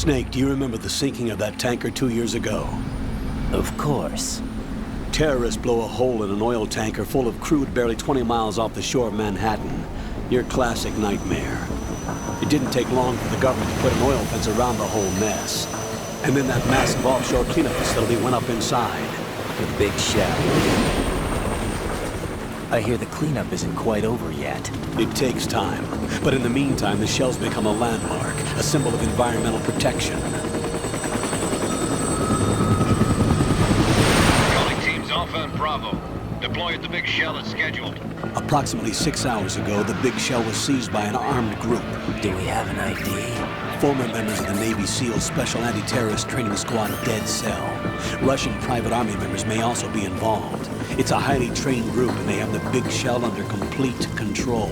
Snake, do you remember the sinking of that tanker 2 years ago? Of course. Terrorists blow a hole in an oil tanker full of crude barely 20 miles off the shore of Manhattan. Your classic nightmare. It didn't take long for the government to put an oil fence around the whole mess. And then that massive offshore cleanup facility went up inside. The big shell. I hear the cleanup isn't quite over yet. It takes time. But in the meantime, the shell's become a landmark, a symbol of environmental protection. Calling teams Alpha and Bravo. Deploy at the big shell as scheduled. Approximately 6 hours ago, the big shell was seized by an armed group. Do we have an ID? Former members of the Navy SEALs Special Anti-Terrorist Training Squad Dead Cell. Russian private army members may also be involved. It's a highly trained group, and they have the big shell under complete control.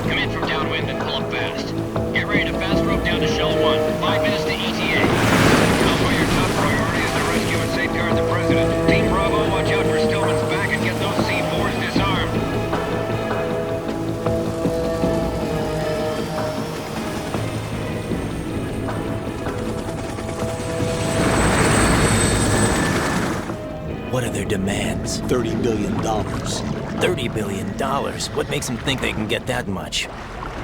Come in from downwind and pull up fast. Get ready to fast rope down to Shell 1. 5 minutes to ETA. Alpha, your top priority is to rescue and safeguard the President. Team Bravo, watch out for Stillman's back and get those C4s disarmed. What are their demands? $30 billion. $30 billion? What makes them think they can get that much?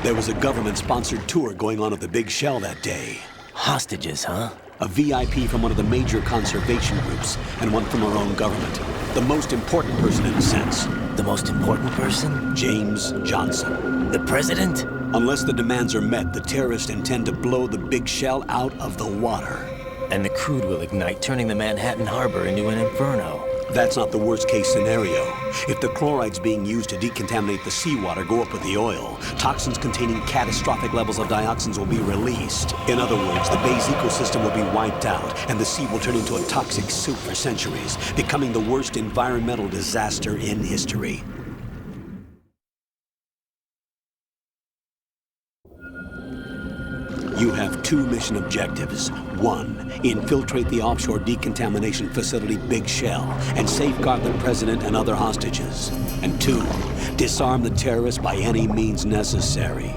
There was a government-sponsored tour going on at the big shell that day. Hostages, huh? A VIP from one of the major conservation groups, and one from our own government. The most important person in a sense. The most important person? James Johnson. The president? Unless the demands are met, the terrorists intend to blow the big shell out of the water. And the crude will ignite, turning the Manhattan Harbor into an inferno. That's not the worst-case scenario. If the chlorides being used to decontaminate the seawater go up with the oil, toxins containing catastrophic levels of dioxins will be released. In other words, the bay's ecosystem will be wiped out, and the sea will turn into a toxic soup for centuries, becoming the worst environmental disaster in history. You have 2 mission objectives. 1, infiltrate the offshore decontamination facility Big Shell and safeguard the president and other hostages. And 2, disarm the terrorists by any means necessary.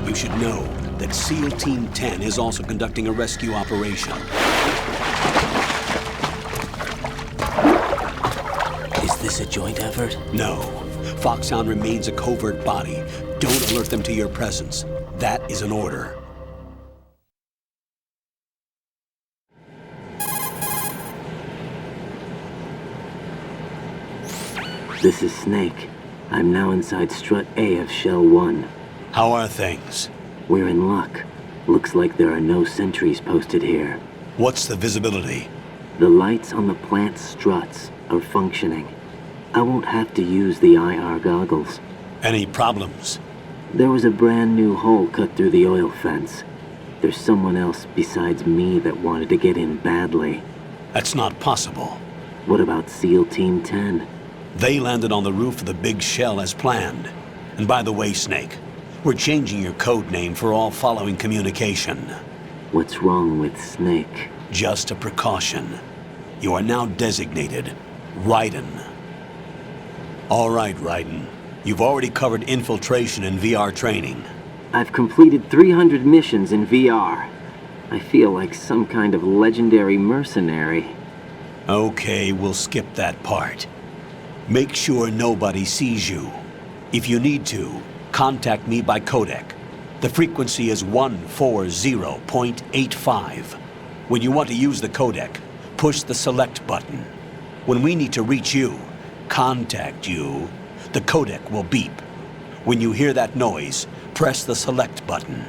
You should know that SEAL Team 10 is also conducting a rescue operation. Is this a joint effort? No. Foxhound remains a covert body. Don't alert them to your presence. That is an order. This is Snake. I'm now inside Strut A of Shell 1. How are things? We're in luck. Looks like there are no sentries posted here. What's the visibility? The lights on the plant's struts are functioning. I won't have to use the IR goggles. Any problems? There was a brand new hole cut through the oil fence. There's someone else besides me that wanted to get in badly. That's not possible. What about SEAL Team 10? They landed on the roof of the Big Shell as planned. And by the way, Snake, we're changing your code name for all following communication. What's wrong with Snake? Just a precaution. You are now designated Raiden. All right, Raiden. You've already covered infiltration and VR training. I've completed 300 missions in VR. I feel like some kind of legendary mercenary. Okay, we'll skip that part. Make sure nobody sees you. If you need to, contact me by codec. The frequency is 140.85. When you want to use the codec, push the select button. When we need to reach you, contact you, the codec will beep. When you hear that noise, press the select button.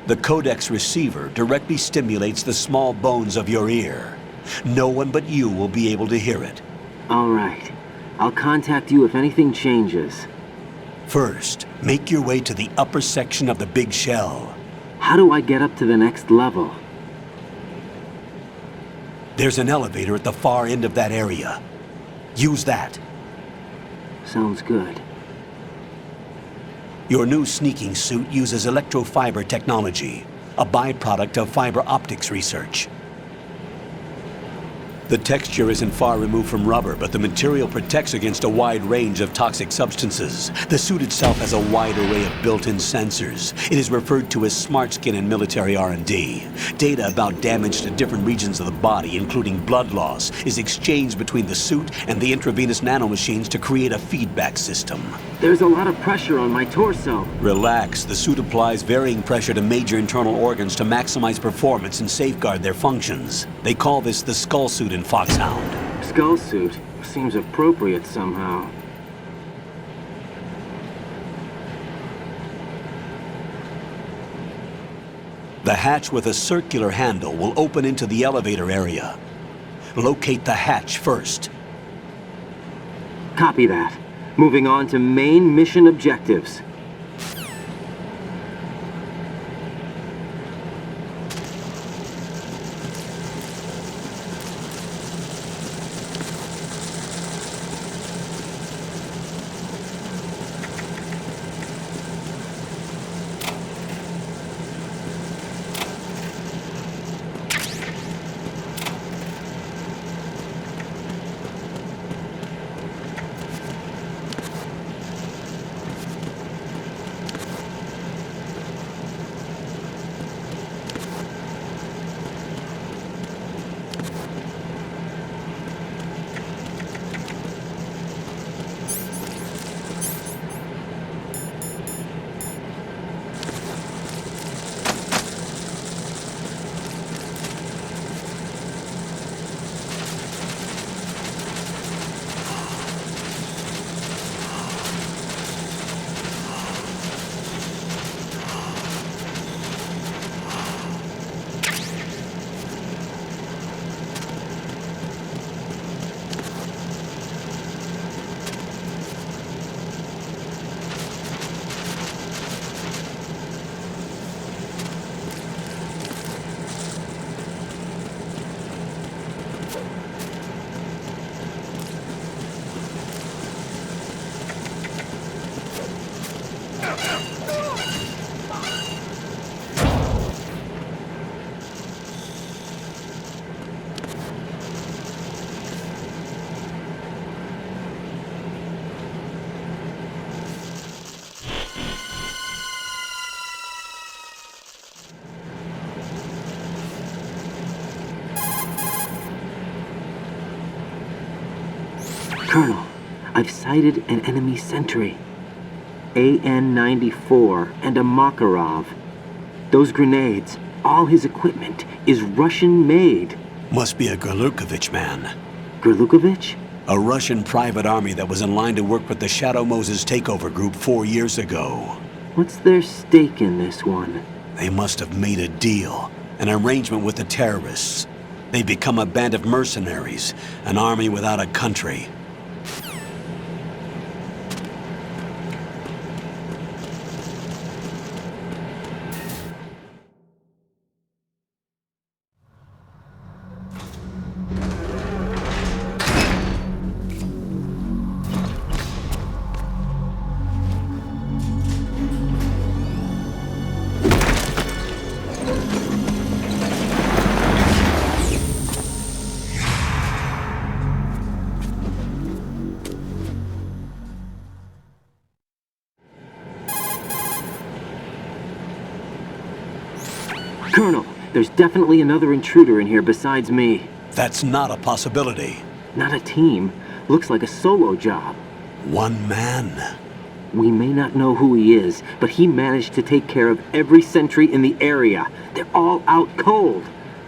The codec's receiver directly stimulates the small bones of your ear. No one but you will be able to hear it. All right. I'll contact you if anything changes. First, make your way to the upper section of the Big Shell. How do I get up to the next level? There's an elevator at the far end of that area. Use that. Sounds good. Your new sneaking suit uses electrofiber technology, a byproduct of fiber optics research. The texture isn't far removed from rubber, but the material protects against a wide range of toxic substances. The suit itself has a wide array of built-in sensors. It is referred to as smart skin in military R&D. Data about damage to different regions of the body, including blood loss, is exchanged between the suit and the intravenous nanomachines to create a feedback system. There's a lot of pressure on my torso. Relax. The suit applies varying pressure to major internal organs to maximize performance and safeguard their functions. They call this the skull suit in Foxhound. Skull suit seems appropriate somehow. The hatch with a circular handle will open into the elevator area. Locate the hatch first. Copy that. Moving on to main mission objectives. Colonel, I've sighted an enemy sentry. AN-94 and a Makarov. Those grenades, all his equipment, is Russian-made. Must be a Gorlukovich man. Gorlukovich? A Russian private army that was in line to work with the Shadow Moses takeover group 4 years ago. What's their stake in this one? They must have made a deal, an arrangement with the terrorists. They've become a band of mercenaries, an army without a country. Colonel, there's definitely another intruder in here besides me. That's not a possibility. Not a team. Looks like a solo job. One man. We may not know who he is, but he managed to take care of every sentry in the area. They're all out cold.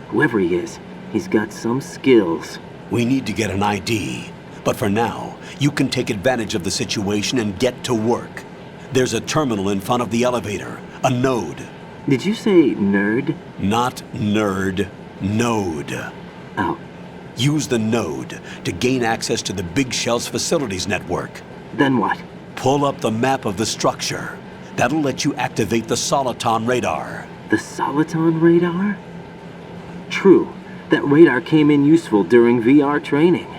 Whoever he is, he's got some skills. We need to get an ID. But for now, you can take advantage of the situation and get to work. There's a terminal in front of the elevator. A node. Did you say nerd? Not nerd. Node. Oh. Use the node to gain access to the Big Shell's facilities network. Then what? Pull up the map of the structure. That'll let you activate the Soliton radar. The Soliton radar? True. That radar came in useful during VR training.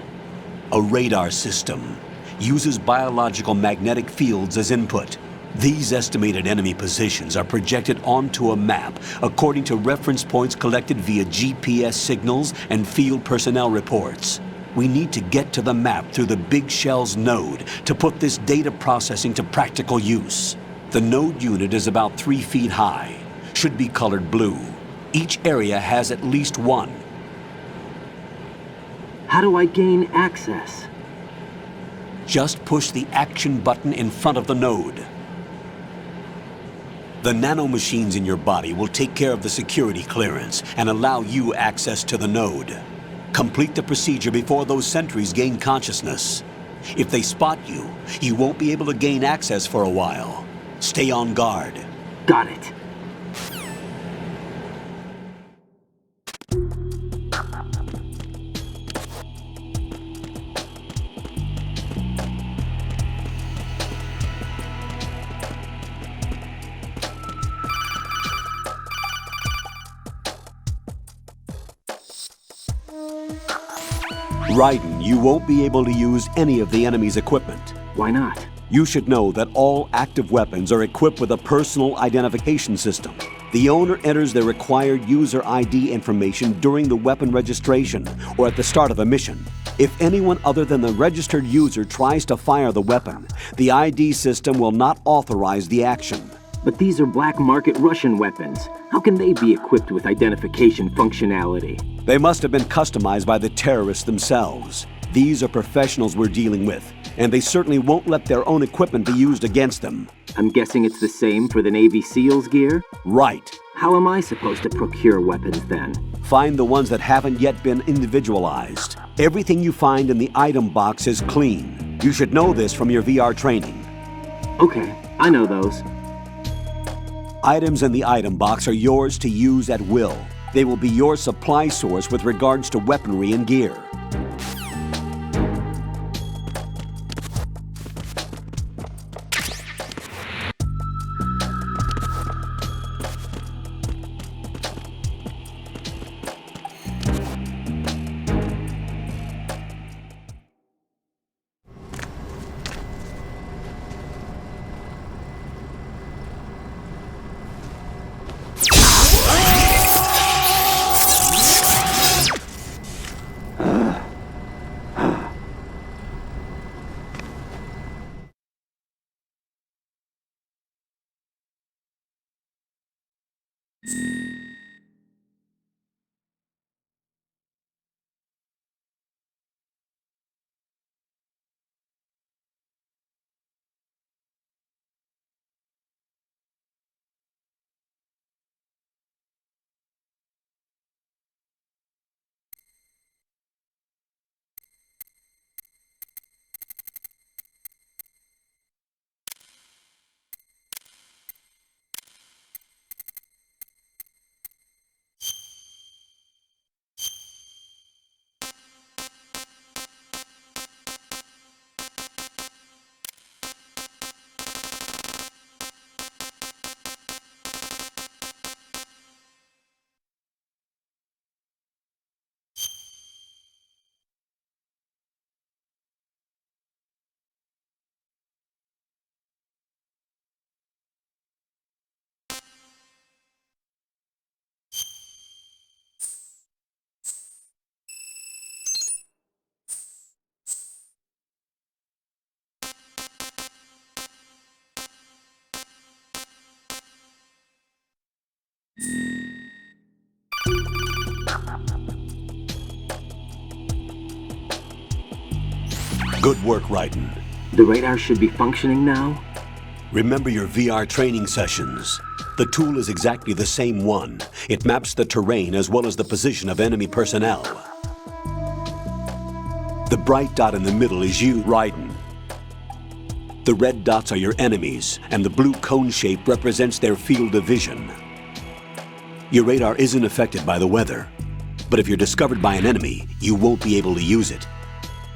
A radar system. uses biological magnetic fields as input. These estimated enemy positions are projected onto a map according to reference points collected via GPS signals and field personnel reports. We need to get to the map through the Big Shell's node to put this data processing to practical use. The node unit is about 3 feet high, should be colored blue. Each area has at least one. How do I gain access? Just push the action button in front of the node. The nanomachines in your body will take care of the security clearance and allow you access to the node. Complete the procedure before those sentries gain consciousness. If they spot you, you won't be able to gain access for a while. Stay on guard. Got it. Raiden, you won't be able to use any of the enemy's equipment. Why not? You should know that all active weapons are equipped with a personal identification system. The owner enters their required user ID information during the weapon registration or at the start of a mission. If anyone other than the registered user tries to fire the weapon, the ID system will not authorize the action. But these are black market Russian weapons. How can they be equipped with identification functionality? They must have been customized by the terrorists themselves. These are professionals we're dealing with, and they certainly won't let their own equipment be used against them. I'm guessing it's the same for the Navy SEALs gear? Right. How am I supposed to procure weapons then? Find the ones that haven't yet been individualized. Everything you find in the item box is clean. You should know this from your VR training. Okay, I know those. Items in the item box are yours to use at will. They will be your supply source with regards to weaponry and gear. Good work, Raiden. The radar should be functioning now? Remember your VR training sessions. The tool is exactly the same one. It maps the terrain as well as the position of enemy personnel. The bright dot in the middle is you, Raiden. The red dots are your enemies, and the blue cone shape represents their field of vision. Your radar isn't affected by the weather, but if you're discovered by an enemy, you won't be able to use it.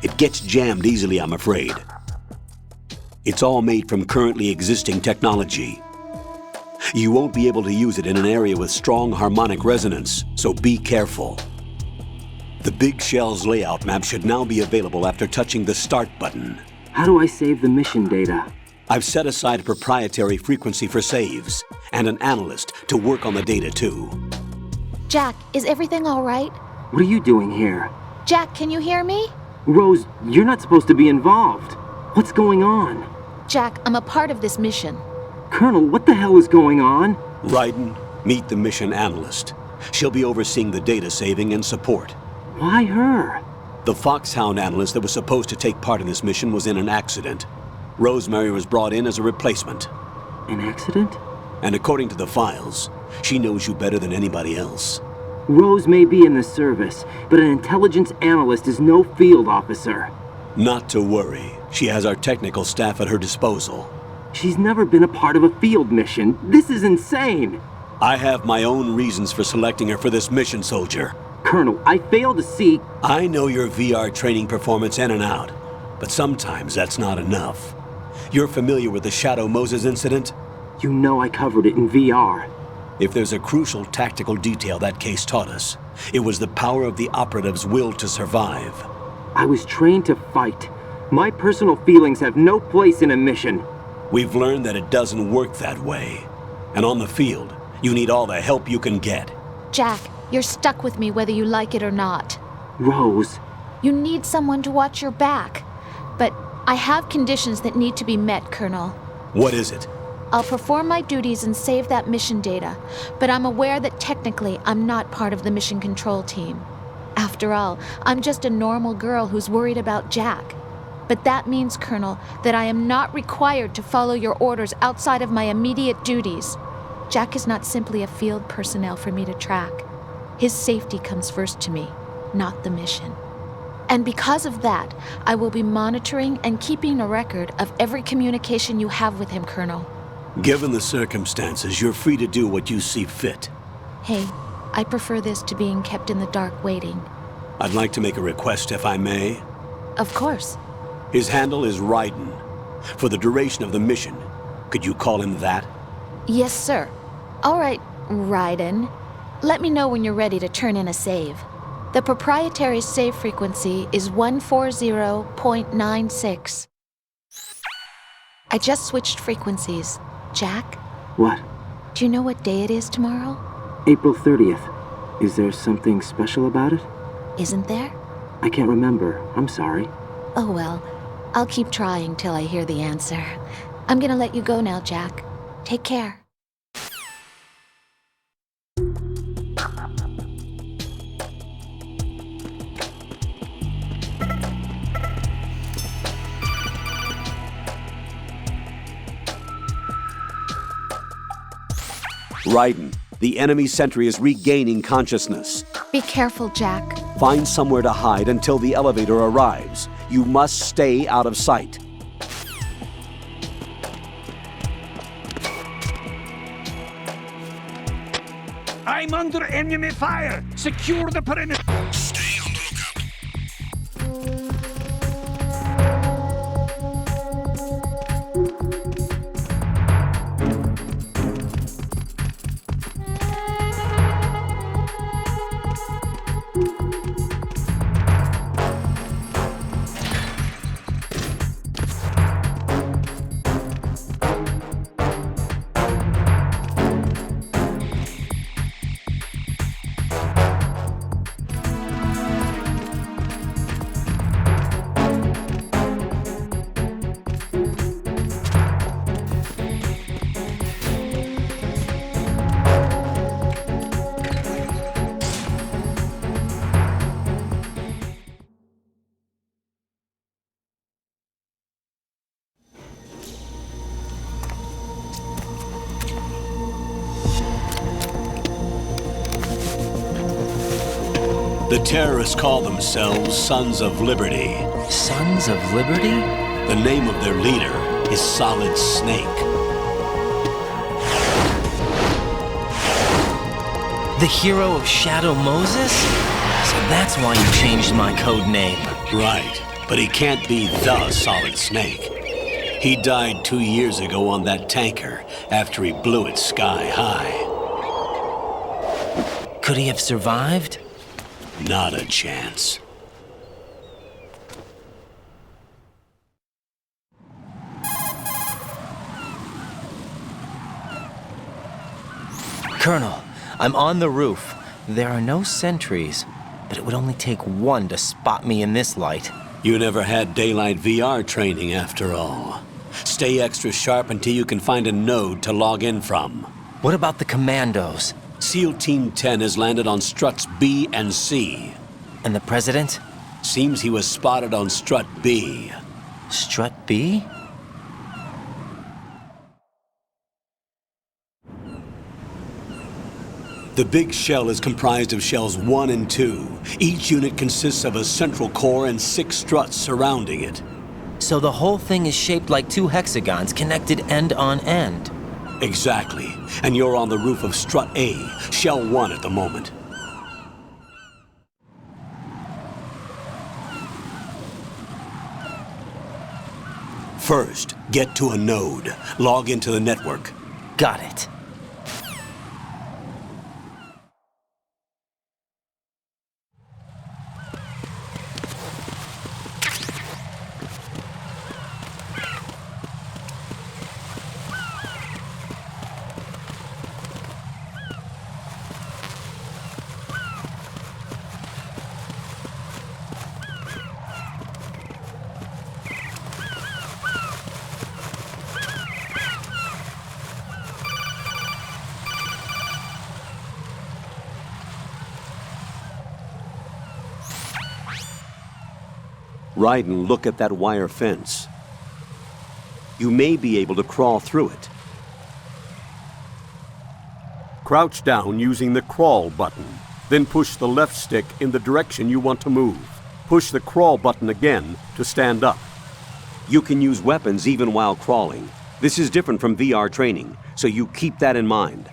It gets jammed easily, I'm afraid. It's all made from currently existing technology. You won't be able to use it in an area with strong harmonic resonance, so be careful. The Big Shell's layout map should now be available after touching the Start button. How do I save the mission data? I've set aside a proprietary frequency for saves, and an analyst to work on the data too. Jack, is everything all right? What are you doing here? Jack, can you hear me? Rose, you're not supposed to be involved. What's going on? Jack, I'm a part of this mission. Colonel, what the hell is going on? Raiden, meet the mission analyst. She'll be overseeing the data saving and support. Why her? The Foxhound analyst that was supposed to take part in this mission was in an accident. Rosemary was brought in as a replacement. An accident? And according to the files, she knows you better than anybody else. Rose may be in the service, but an intelligence analyst is no field officer. Not to worry. She has our technical staff at her disposal. She's never been a part of a field mission. This is insane! I have my own reasons for selecting her for this mission, soldier. Colonel, I fail to see... I know your VR training performance in and out, but sometimes that's not enough. You're familiar with the Shadow Moses incident? You know I covered it in VR. If there's a crucial tactical detail that case taught us, it was the power of the operative's will to survive. I was trained to fight. My personal feelings have no place in a mission. We've learned that it doesn't work that way. And on the field, you need all the help you can get. Jack, you're stuck with me whether you like it or not. Rose. You need someone to watch your back. But I have conditions that need to be met, Colonel. What is it? I'll perform my duties and save that mission data, but I'm aware that technically I'm not part of the mission control team. After all, I'm just a normal girl who's worried about Jack. But that means, Colonel, that I am not required to follow your orders outside of my immediate duties. Jack is not simply a field personnel for me to track. His safety comes first to me, not the mission. And because of that, I will be monitoring and keeping a record of every communication you have with him, Colonel. Given the circumstances, you're free to do what you see fit. Hey, I prefer this to being kept in the dark waiting. I'd like to make a request, if I may. Of course. His handle is Raiden. For the duration of the mission, could you call him that? Yes, sir. All right, Raiden. Let me know when you're ready to turn in a save. The proprietary save frequency is 140.96. I just switched frequencies. Jack, What? do you know what day it is tomorrow? April 30th. Is there something special about it? Isn't there? I can't remember. I'm sorry. Oh well, I'll keep trying till I hear the answer. I'm gonna let you go now, Jack. Take care. Raiden, the enemy sentry is regaining consciousness. Be careful, Jack. Find somewhere to hide until the elevator arrives. You must stay out of sight. I'm under enemy fire! Secure the perimeter! Stay on the lookout. The terrorists call themselves Sons of Liberty. Sons of Liberty? The name of their leader is Solid Snake. The hero of Shadow Moses? So that's why you changed my code name. Right, but he can't be the Solid Snake. He died 2 years ago on that tanker after he blew it sky high. Could he have survived? Not a chance. Colonel, I'm on the roof. There are no sentries, but it would only take one to spot me in this light. You never had daylight VR training after all. Stay extra sharp until you can find a node to log in from. What about the commandos? SEAL Team 10 has landed on struts B and C. And the president? Seems he was spotted on strut B. Strut B? The big shell is comprised of shells 1 and 2. Each unit consists of a central core and 6 struts surrounding it. So the whole thing is shaped like 2 hexagons connected end on end. Exactly. And you're on the roof of strut A, shell 1 at the moment. First, get to a node. Log into the network. Got it. Ryden, look at that wire fence. You may be able to crawl through it. Crouch down using the crawl button. Then push the left stick in the direction you want to move. Push the crawl button again to stand up. You can use weapons even while crawling. This is different from VR training, so you keep that in mind.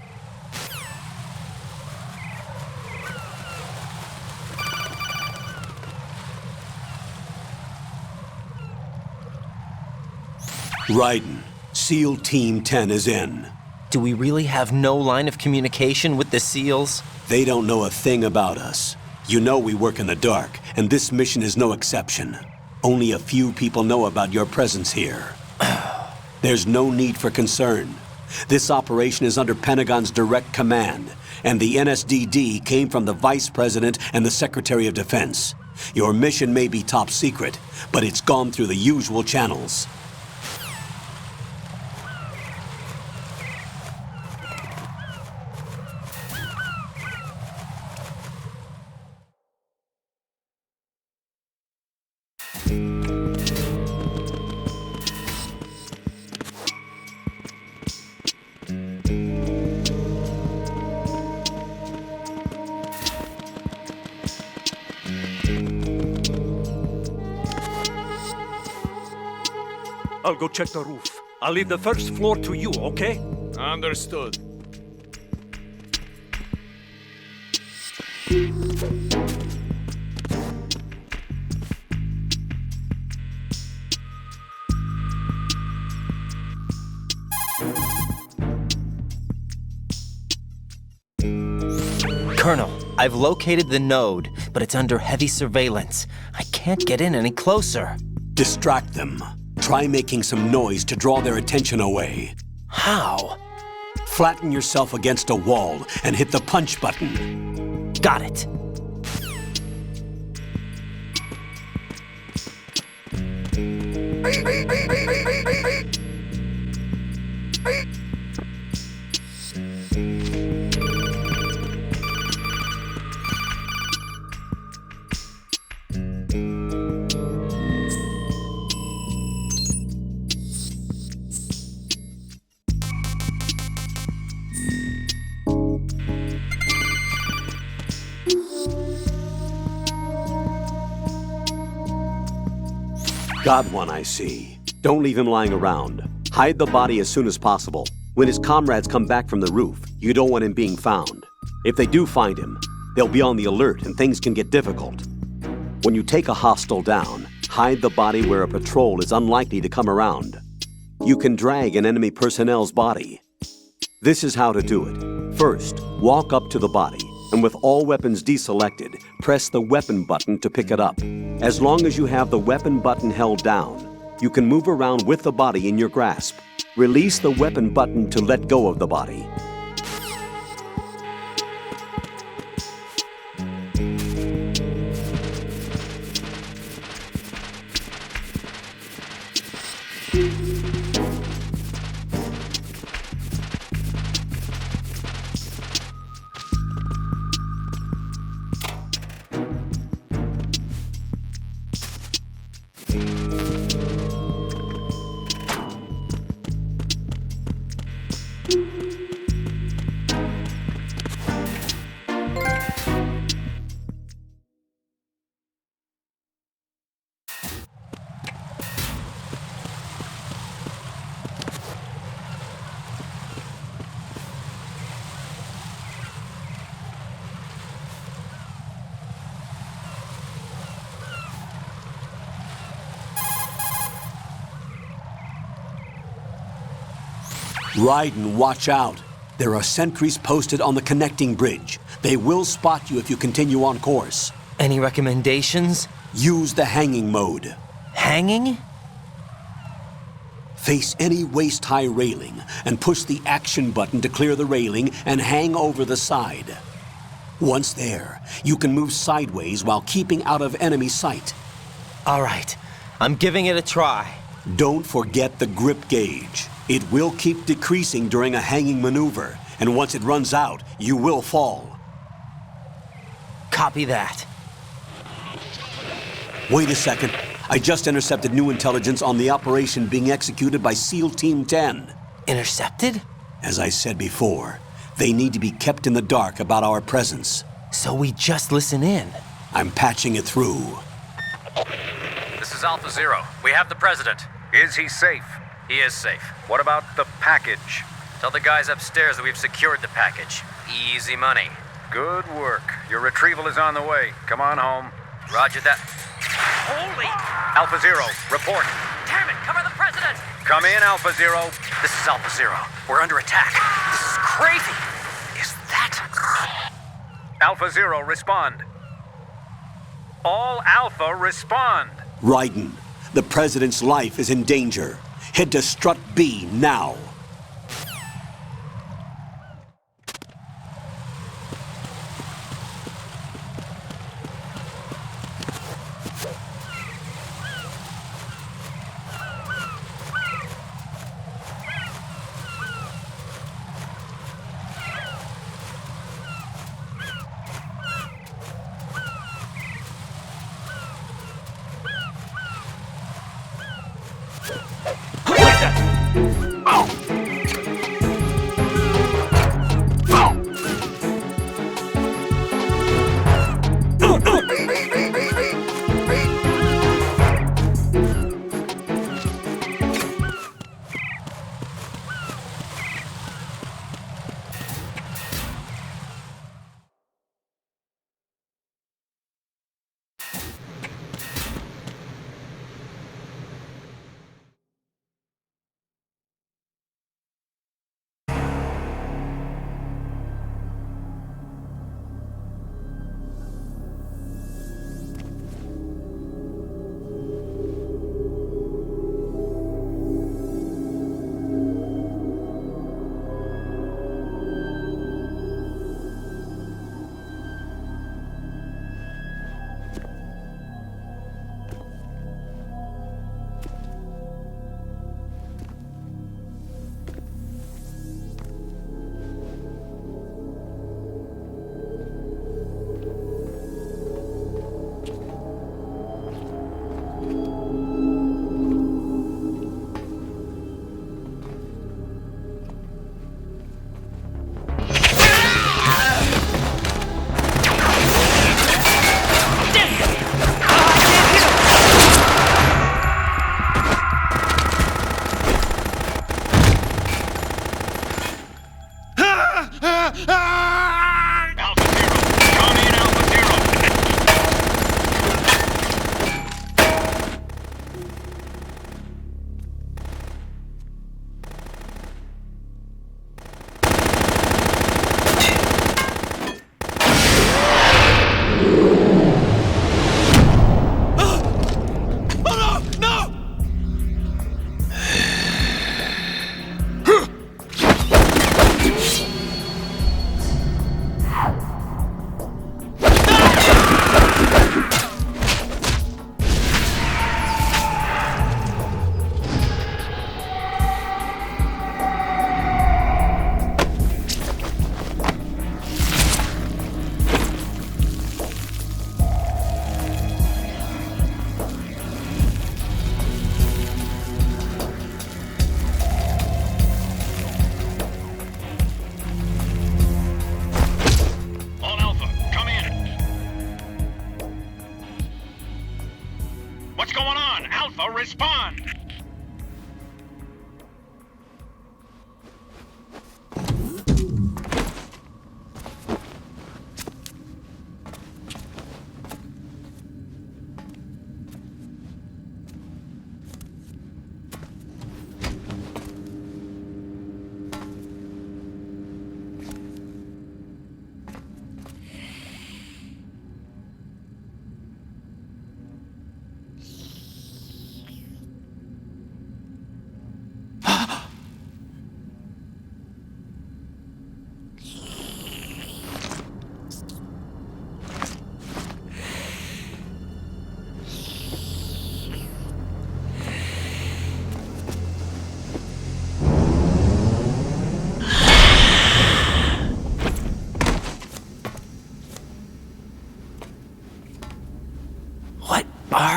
Ryden, SEAL Team 10 is in. Do we really have no line of communication with the SEALs? They don't know a thing about us. You know we work in the dark, and this mission is no exception. Only a few people know about your presence here. There's no need for concern. This operation is under Pentagon's direct command, and the NSDD came from the Vice President and the Secretary of Defense. Your mission may be top secret, but it's gone through the usual channels. I'll go check the roof. I'll leave the first floor to you, okay? Understood. Colonel, I've located the node, but it's under heavy surveillance. I can't get in any closer. Distract them. Try making some noise to draw their attention away. How? Flatten yourself against a wall and hit the punch button. Got it. Got one, I see. Don't leave him lying around. Hide the body as soon as possible. When his comrades come back from the roof, you don't want him being found. If they do find him, they'll be on the alert and things can get difficult. When you take a hostile down, hide the body where a patrol is unlikely to come around. You can drag an enemy personnel's body. This is how to do it. First, walk up to the body, and with all weapons deselected, press the weapon button to pick it up. As long as you have the weapon button held down, you can move around with the body in your grasp. Release the weapon button to let go of the body. Raiden, watch out. There are sentries posted on the connecting bridge. They will spot you if you continue on course. Any recommendations? Use the hanging mode. Hanging? Face any waist-high railing and push the action button to clear the railing and hang over the side. Once there, you can move sideways while keeping out of enemy sight. All right, I'm giving it a try. Don't forget the grip gauge. It will keep decreasing during a hanging maneuver, and once it runs out, you will fall. Copy that. Wait a second. I just intercepted new intelligence on the operation being executed by SEAL Team 10. Intercepted? As I said before, they need to be kept in the dark about our presence. So we just listen in. I'm patching it through. This is Alpha Zero. We have the president. Is he safe? He is safe. What about the package? Tell the guys upstairs that we've secured the package. Easy money. Good work. Your retrieval is on the way. Come on home. Roger that. Holy! Alpha Zero, report. Damn it! Cover the president! Come in, Alpha Zero. This is Alpha Zero. We're under attack. This is crazy. Is that... Alpha Zero, respond. All Alpha, respond. Raiden, the president's life is in danger. Head to Strut B now.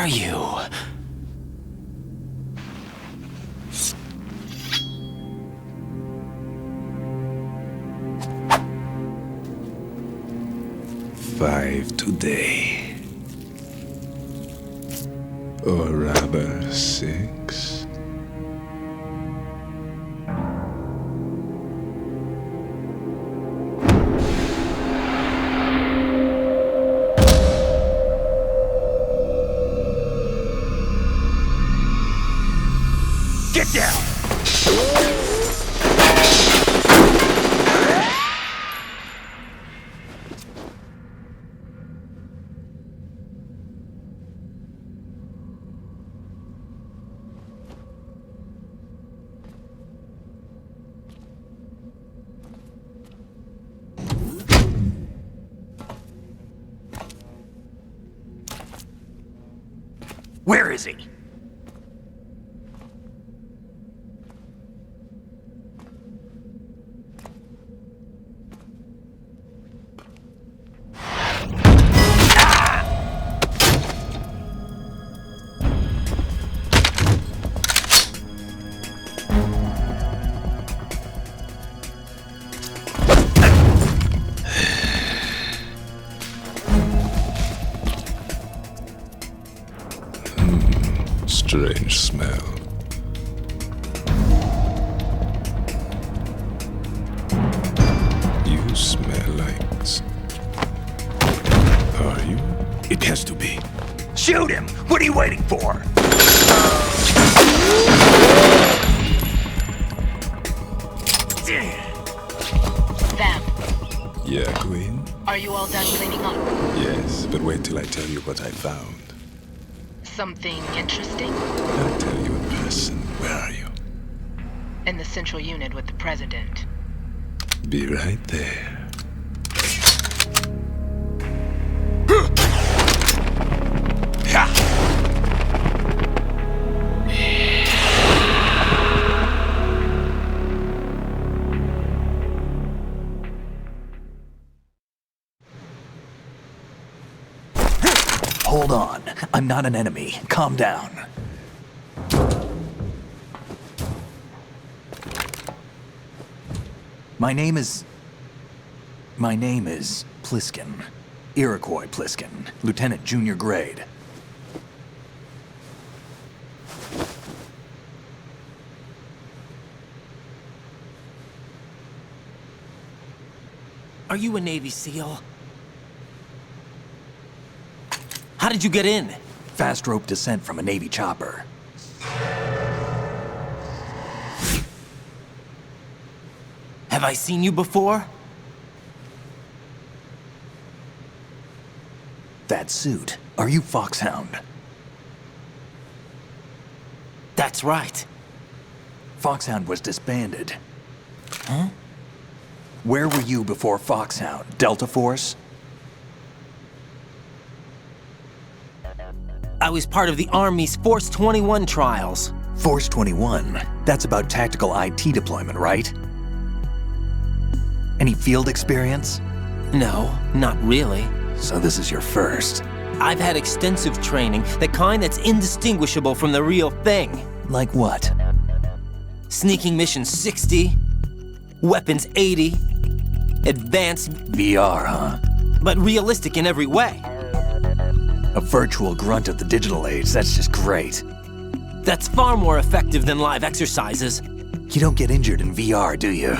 are you? Five today. Or rather, 6. Get down! Where is he? Strange smell. You smell like... Are you? It has to be. Shoot him! What are you waiting for? Vamp, Yeah, Queen? are you all done cleaning up? Yes, but wait till I tell you what I found. Something interesting? I'll tell you in person. Where are you? In the central unit with the president. Be right there. Hold on. I'm not an enemy. Calm down. My name is Pliskin. Iroquois Pliskin. Lieutenant Junior Grade. Are you a Navy SEAL? How did you get in? Fast rope descent from a Navy chopper. Have I seen you before? That suit. Are you Foxhound? That's right. Foxhound was disbanded. Huh? Where were you before Foxhound? Delta Force? I was part of the Army's Force 21 trials. Force 21? That's about tactical IT deployment, right? Any field experience? No, not really. So this is your first. I've had extensive training, the kind that's indistinguishable from the real thing. Like what? Sneaking mission 60, weapons 80, advanced... VR, huh? But realistic in every way. A virtual grunt of the digital age, that's just great. That's far more effective than live exercises. You don't get injured in VR, do you?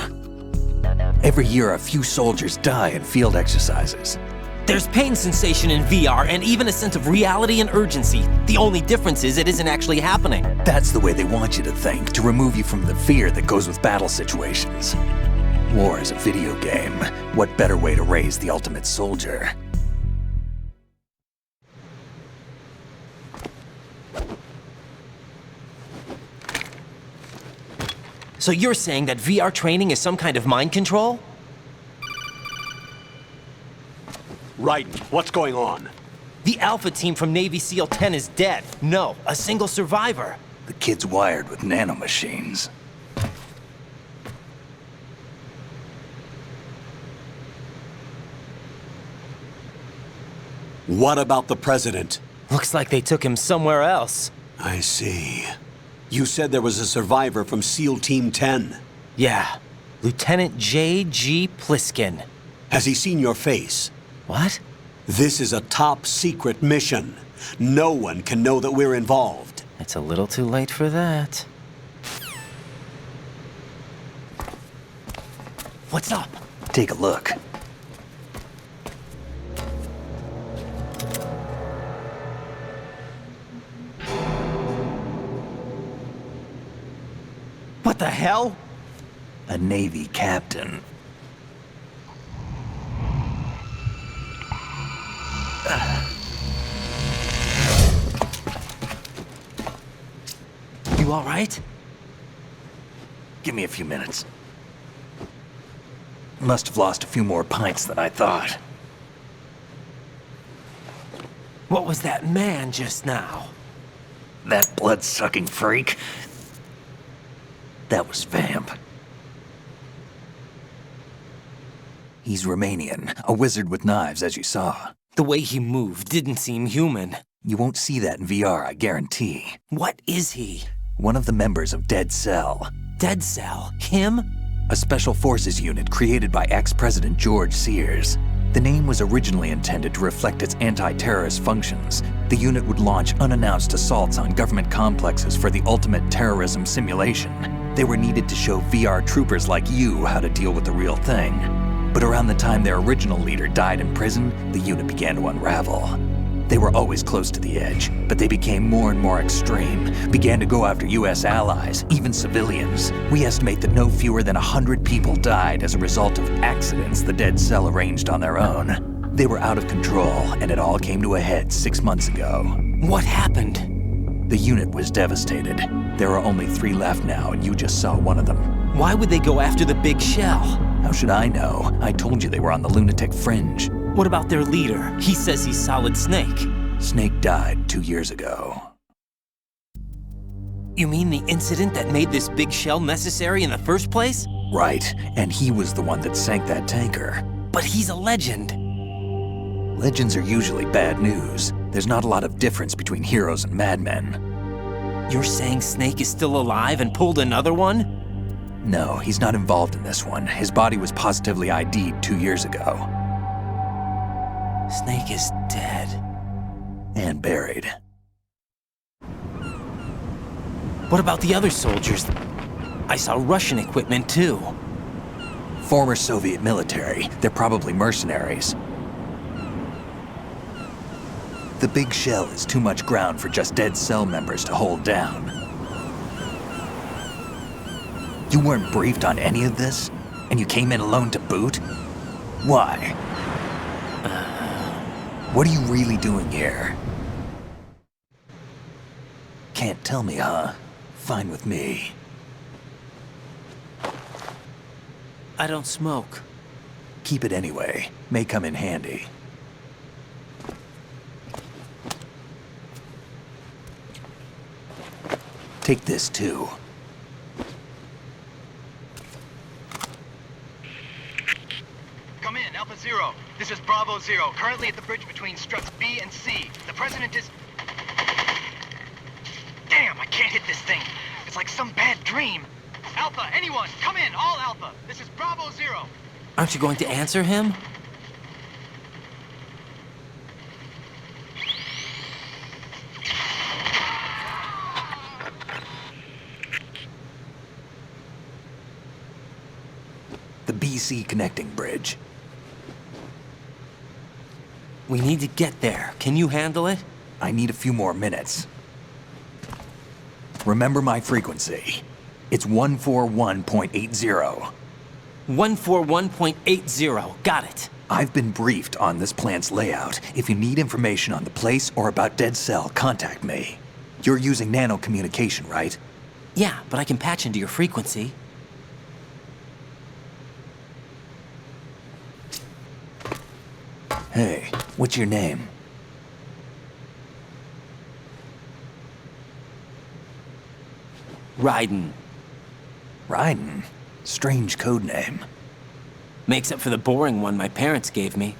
Every year, a few soldiers die in field exercises. There's pain sensation in VR and even a sense of reality and urgency. The only difference is it isn't actually happening. That's the way they want you to think, to remove you from the fear that goes with battle situations. War is a video game. What better way to raise the ultimate soldier? So you're saying that VR training is some kind of mind control? Right. What's going on? The Alpha team from Navy SEAL 10 is dead. No, a single survivor. The kid's wired with nanomachines. What about the president? Looks like they took him somewhere else. I see. You said there was a survivor from SEAL Team 10. Yeah. Lieutenant J.G. Pliskin. Has he seen your face? What? This is a top-secret mission. No one can know that we're involved. It's a little too late for that. What's up? Take a look. What the hell? A Navy captain. You all right? Give me a few minutes. Must have lost a few more pints than I thought. What was that man just now? That blood-sucking freak? That was Vamp. He's Romanian, a wizard with knives, as you saw. The way he moved didn't seem human. You won't see that in VR, I guarantee. What is he? One of the members of Dead Cell. Dead Cell? Him? A special forces unit created by ex-President George Sears. The name was originally intended to reflect its anti-terrorist functions. The unit would launch unannounced assaults on government complexes for the ultimate terrorism simulation. They were needed to show VR troopers like you how to deal with the real thing. But around the time their original leader died in prison, the unit began to unravel. They were always close to the edge, but they became more and more extreme, began to go after US allies, even civilians. We estimate that no fewer than 100 people died as a result of accidents the Dead Cell arranged on their own. They were out of control, and it all came to a head 6 months ago. What happened? The unit was devastated. There are only 3 left now, and you just saw one of them. Why would they go after the big shell? How should I know? I told you they were on the lunatic fringe. What about their leader? He says he's Solid Snake. Snake died 2 years ago. You mean the incident that made this big shell necessary in the first place? Right, and he was the one that sank that tanker. But he's a legend. Legends are usually bad news. There's not a lot of difference between heroes and madmen. You're saying Snake is still alive and pulled another one? No, he's not involved in this one. His body was positively ID'd 2 years ago. Snake is dead. And buried. What about the other soldiers? I saw Russian equipment too. Former Soviet military. They're probably mercenaries. The big shell is too much ground for just Dead Cell members to hold down. You weren't briefed on any of this? And you came in alone to boot? Why? What are you really doing here? Can't tell me, huh? Fine with me. I don't smoke. Keep it anyway. May come in handy. Take this too. Come in, Alpha Zero. This is Bravo Zero, currently at the bridge between struts B and C. The President is... Damn, I can't hit this thing. It's like some bad dream. Alpha, anyone, come in, all Alpha. This is Bravo Zero. Aren't you going to answer him? The BC connecting bridge. We need to get there. Can you handle it? I need a few more minutes. Remember my frequency. It's 141.80. 141.80. Got it. I've been briefed on this plant's layout. If you need information on the place or about Dead Cell, contact me. You're using nano communication, right? Yeah, but I can patch into your frequency. Hey, what's your name? Raiden. Raiden? Strange code name. Makes up for the boring one my parents gave me.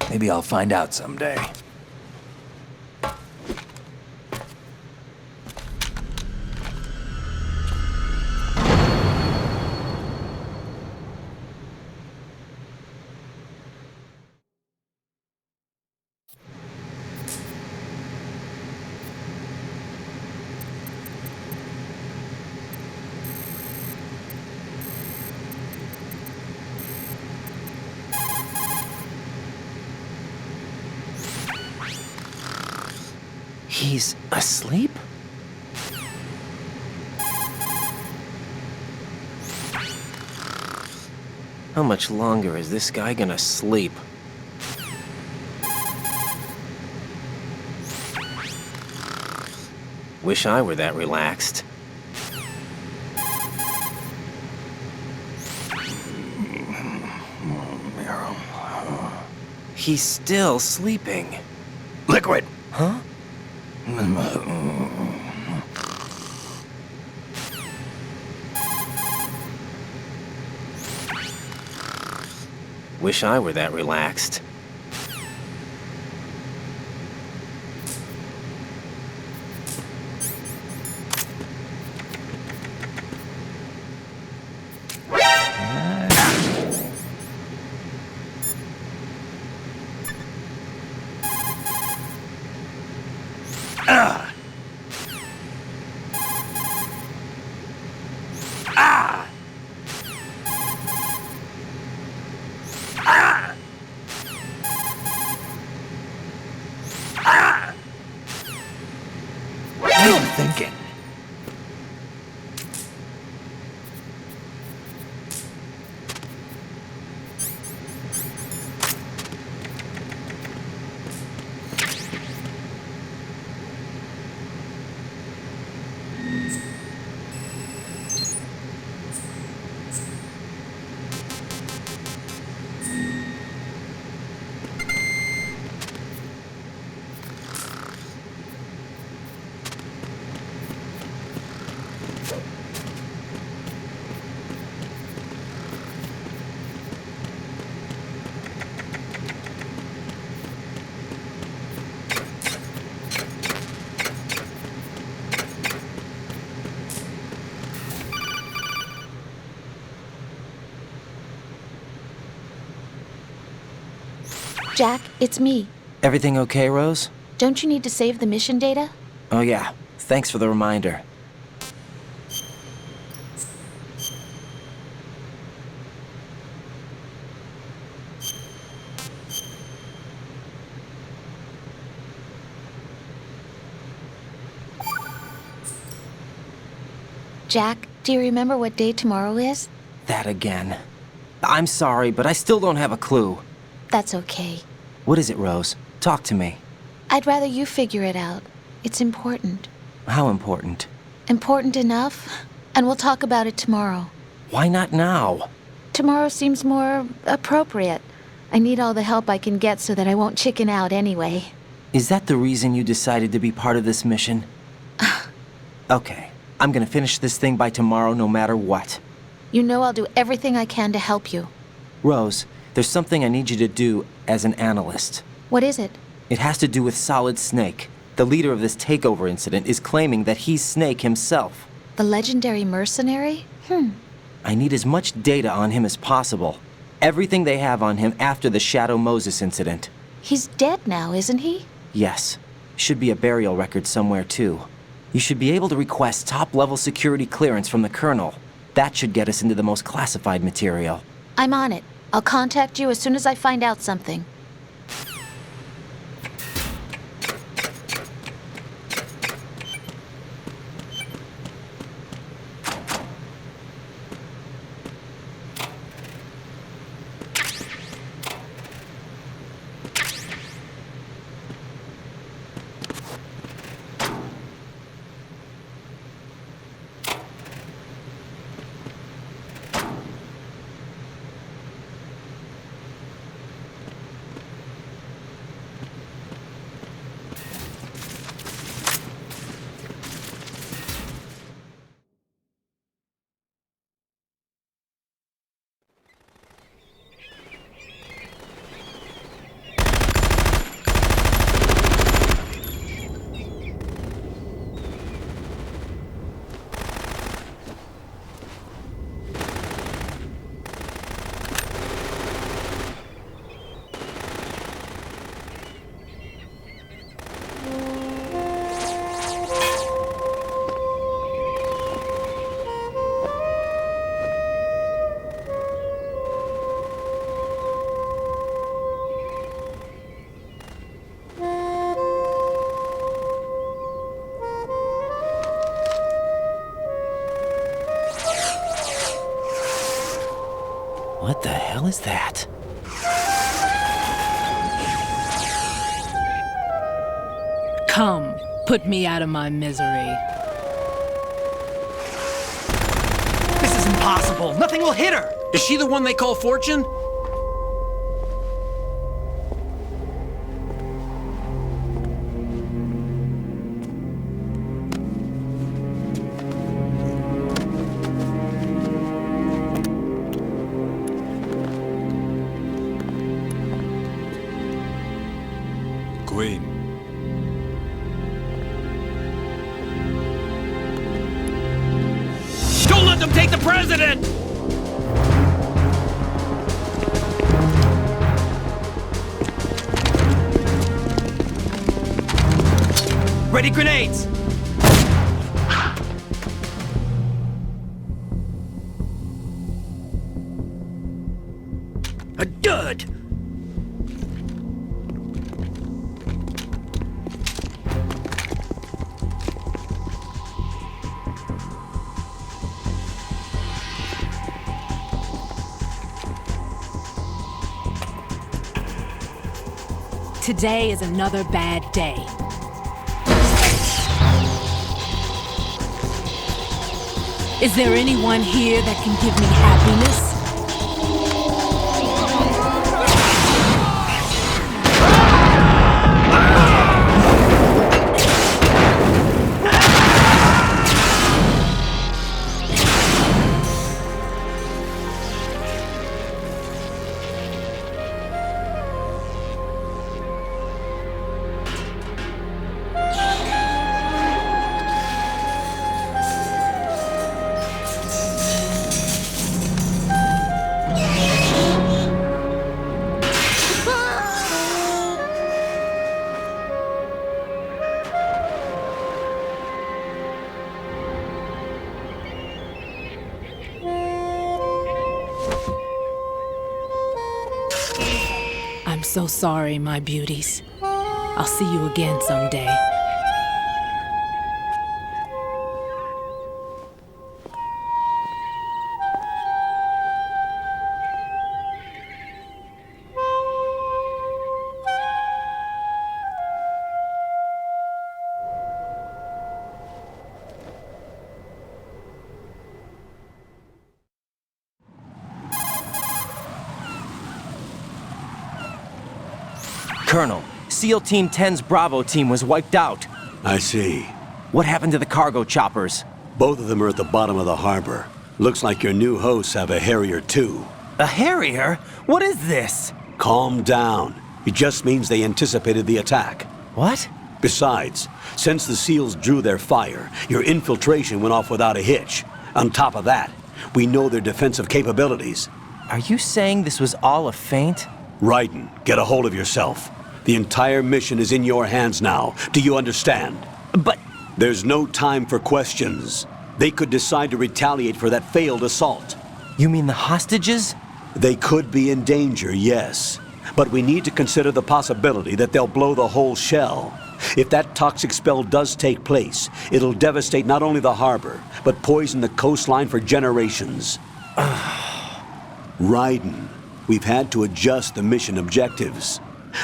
Maybe I'll find out someday. He's asleep? How much longer is this guy gonna sleep? Wish I were that relaxed. He's still sleeping. Liquid! Huh? Wish I were that relaxed. What are you thinking? Jack, it's me. Everything okay, Rose? Don't you need to save the mission data? Oh yeah, thanks for the reminder. Jack, do you remember what day tomorrow is? That again. I'm sorry, but I still don't have a clue. That's okay. What is it, Rose? Talk to me. I'd rather you figure it out. It's important. How important? Important enough? And we'll talk about it tomorrow. Why not now? Tomorrow seems more appropriate. I need all the help I can get so that I won't chicken out anyway. Is that the reason you decided to be part of this mission? Okay, I'm gonna finish this thing by tomorrow no matter what. You know I'll do everything I can to help you. Rose, there's something I need you to do as an analyst. What is it? It has to do with Solid Snake. The leader of this takeover incident is claiming that he's Snake himself. The legendary mercenary? I need as much data on him as possible. Everything they have on him after the Shadow Moses incident. He's dead now, isn't he? Yes. Should be a burial record somewhere, too. You should be able to request top-level security clearance from the Colonel. That should get us into the most classified material. I'm on it. I'll contact you as soon as I find out something. What the hell is that? Come, put me out of my misery. This is impossible. Nothing will hit her. Is she the one they call Fortune? Queen. Don't let them take the president! Ready grenades! A dud! Today is another bad day. Is there anyone here that can give me happiness? I'm so sorry, my beauties. I'll see you again someday. Colonel, SEAL Team 10's Bravo team was wiped out. I see. What happened to the cargo choppers? Both of them are at the bottom of the harbor. Looks like your new hosts have a Harrier too. A Harrier? What is this? Calm down. It just means they anticipated the attack. What? Besides, since the SEALs drew their fire, your infiltration went off without a hitch. On top of that, we know their defensive capabilities. Are you saying this was all a feint? Raiden, get a hold of yourself. The entire mission is in your hands now. Do you understand? But... There's no time for questions. They could decide to retaliate for that failed assault. You mean the hostages? They could be in danger, yes. But we need to consider the possibility that they'll blow the whole shell. If that toxic spell does take place, it'll devastate not only the harbor, but poison the coastline for generations. Raiden, we've had to adjust the mission objectives.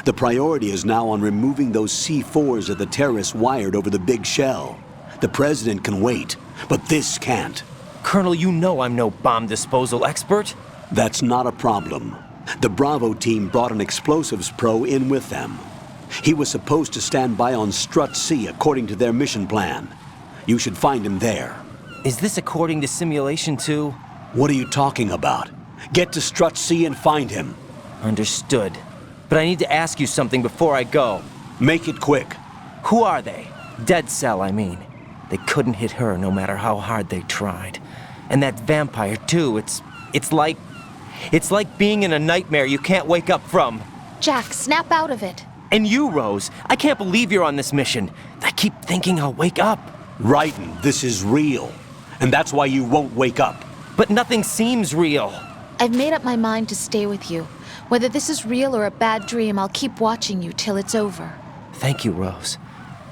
The priority is now on removing those C4s that the terrorists wired over the big shell. The president can wait, but this can't. Colonel, you know I'm no bomb disposal expert. That's not a problem. The Bravo team brought an explosives pro in with them. He was supposed to stand by on Strut C according to their mission plan. You should find him there. Is this according to Simulation 2? What are you talking about? Get to Strut C and find him. Understood. But I need to ask you something before I go. Make it quick. Who are they? Dead Cell, I mean. They couldn't hit her no matter how hard they tried. And that vampire, too, it's like being in a nightmare you can't wake up from. Jack, snap out of it. And you, Rose, I can't believe you're on this mission. I keep thinking I'll wake up. Raiden, this is real. And that's why you won't wake up. But nothing seems real. I've made up my mind to stay with you. Whether this is real or a bad dream, I'll keep watching you till it's over. Thank you, Rose.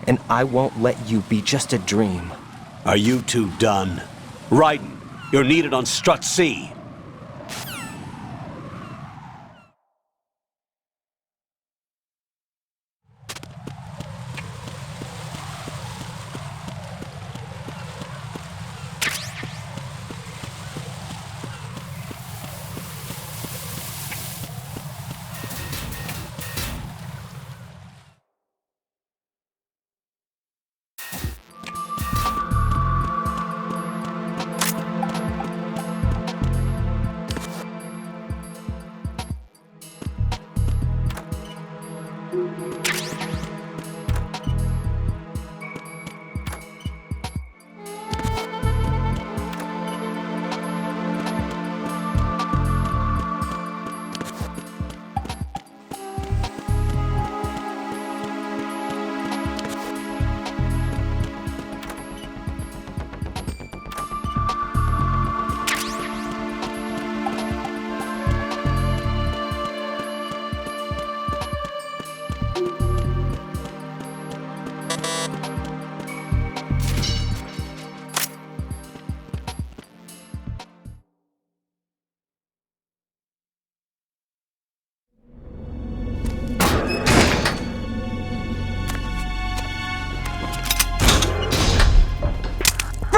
And I won't let you be just a dream. Are you two done? Raiden, you're needed on Strut C.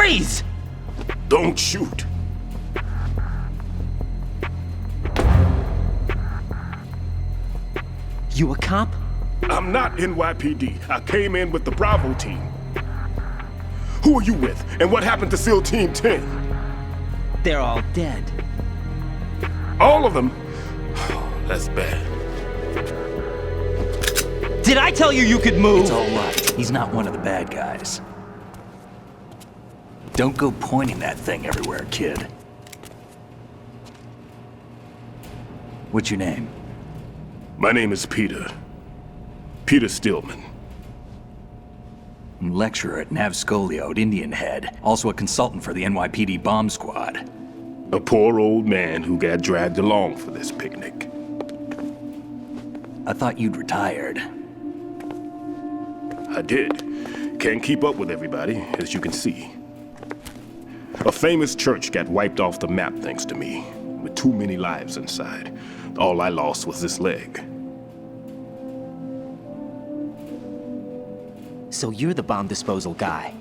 Freeze! Don't shoot. You a cop? I'm not NYPD. I came in with the Bravo team. Who are you with? And what happened to SEAL Team 10? They're all dead. All of them? That's bad. Did I tell you you could move? It's all right. He's not one of the bad guys. Don't go pointing that thing everywhere, kid. What's your name? My name is Peter. Peter Stillman. Lecturer at Navscolio at Indian Head. Also a consultant for the NYPD bomb squad. A poor old man who got dragged along for this picnic. I thought you'd retired. I did. Can't keep up with everybody, as you can see. A famous church got wiped off the map thanks to me, with too many lives inside. All I lost was this leg. So you're the bomb disposal guy.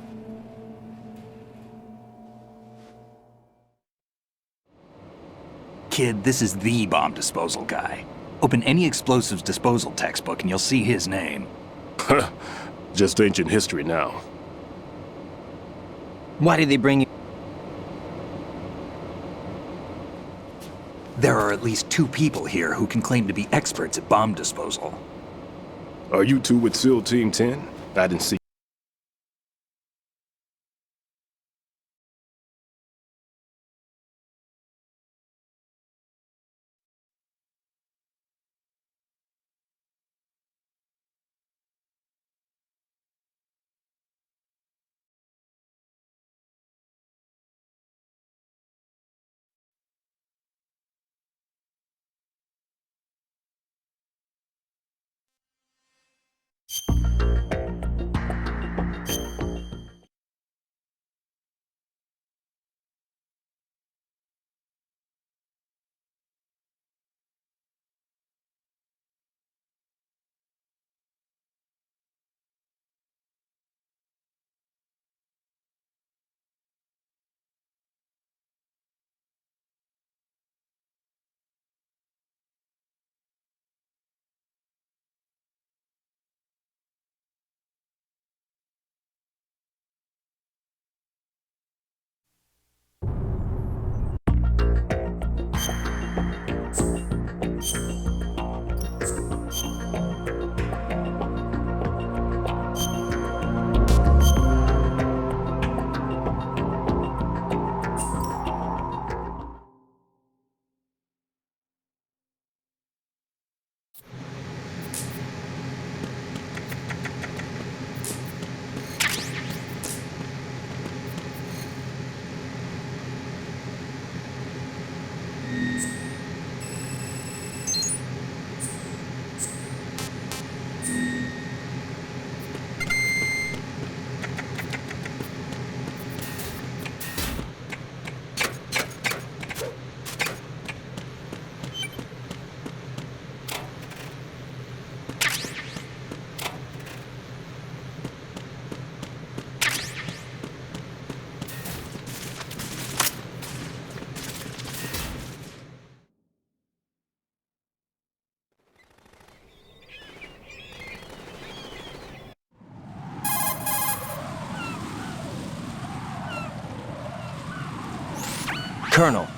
Kid, this is the bomb disposal guy. Open any explosives disposal textbook and you'll see his name. Just ancient history now. Why did they bring you? There are at least 2 people here who can claim to be experts at bomb disposal. Are you two with SEAL Team 10? I didn't see. Colonel.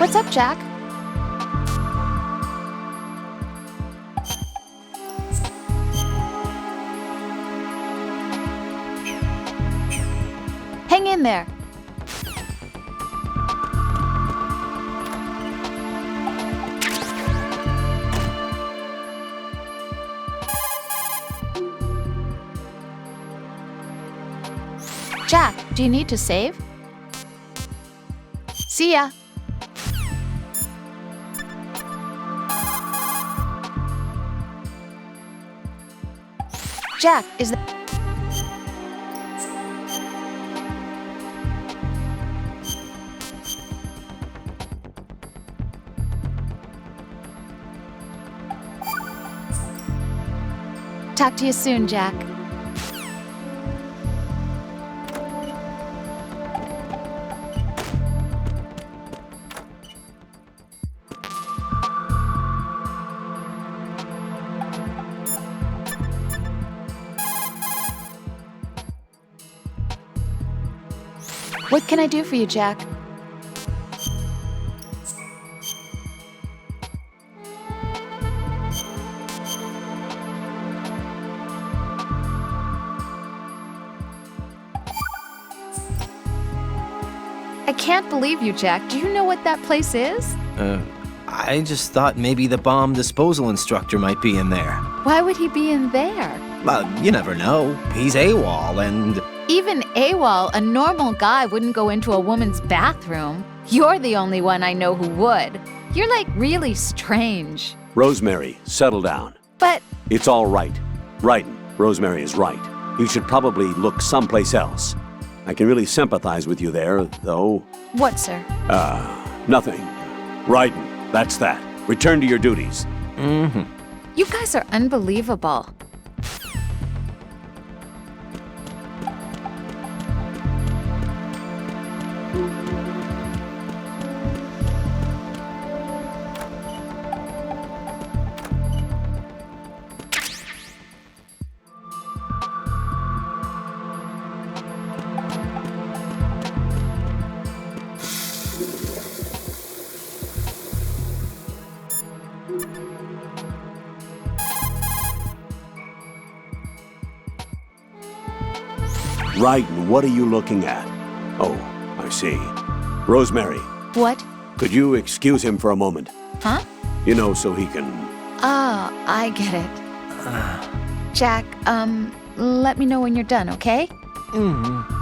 What's up, Jack? Hang in there. Jack, do you need to save? See ya. Jack, is that... Talk to you soon, Jack. What can I do for you, Jack? I can't believe you, Jack. Do you know what that place is? I just thought maybe the bomb disposal instructor might be in there. Why would he be in there? Well, you never know. He's AWOL and... Even AWOL, a normal guy wouldn't go into a woman's bathroom. You're the only one I know who would. You're like really strange. Rosemary, settle down. But... It's all right. Raiden, Rosemary is right. You should probably look someplace else. I can really sympathize with you there, though. What, sir? Nothing. Raiden, that's that. Return to your duties. Mm-hmm. You guys are unbelievable. Raiden, what are you looking at? Oh, I see. Rosemary. What? Could you excuse him for a moment? Huh? You know, so he can... Ah, I get it. Jack, let me know when you're done, okay? Mm-hmm.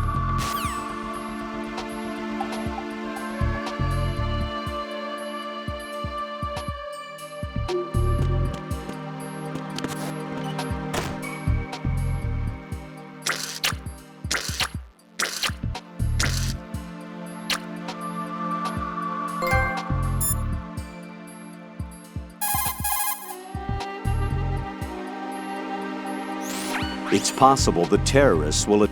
It's possible the terrorists will...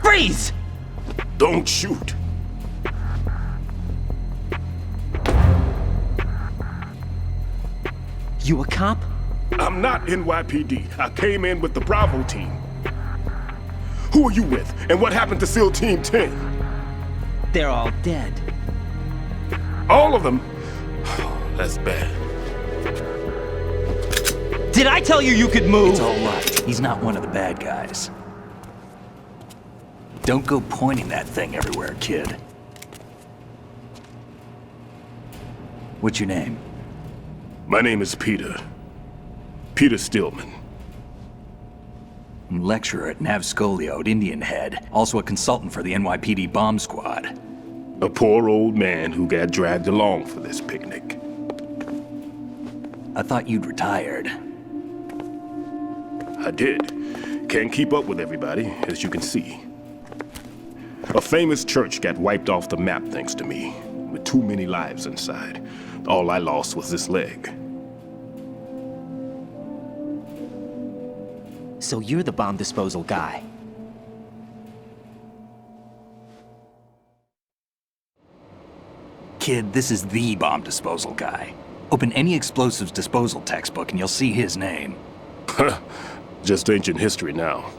Freeze! Don't shoot. You a cop? I'm not NYPD. I came in with the Bravo team. Who are you with? And what happened to SEAL Team 10? They're all dead. All of them? Oh, that's bad. Did I tell you you could move? It's all right. He's not one of the bad guys. Don't go pointing that thing everywhere, kid. What's your name? My name is Peter. Peter Stillman. Lecturer at Nav Scolio at Indian Head. Also a consultant for the NYPD bomb squad. A poor old man who got dragged along for this picnic. I thought you'd retired. I did. Can't keep up with everybody, as you can see. A famous church got wiped off the map thanks to me, with too many lives inside. All I lost was this leg. So you're the bomb disposal guy. Kid, this is the bomb disposal guy. Open any explosives disposal textbook and you'll see his name. Just ancient history now.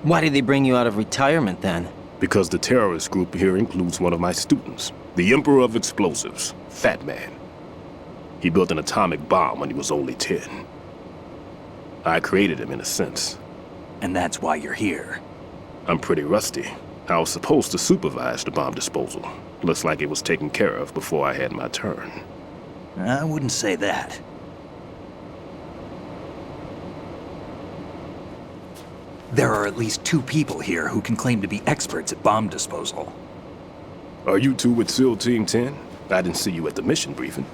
Why did they bring you out of retirement then? Because the terrorist group here includes one of my students, the Emperor of Explosives, Fat Man. He built an atomic bomb when he was only 10. I created him in a sense. And that's why you're here. I'm pretty rusty. I was supposed to supervise the bomb disposal. Looks like it was taken care of before I had my turn. I wouldn't say that. There are at least 2 people here who can claim to be experts at bomb disposal. Are you two with SEAL Team 10? I didn't see you at the mission briefing.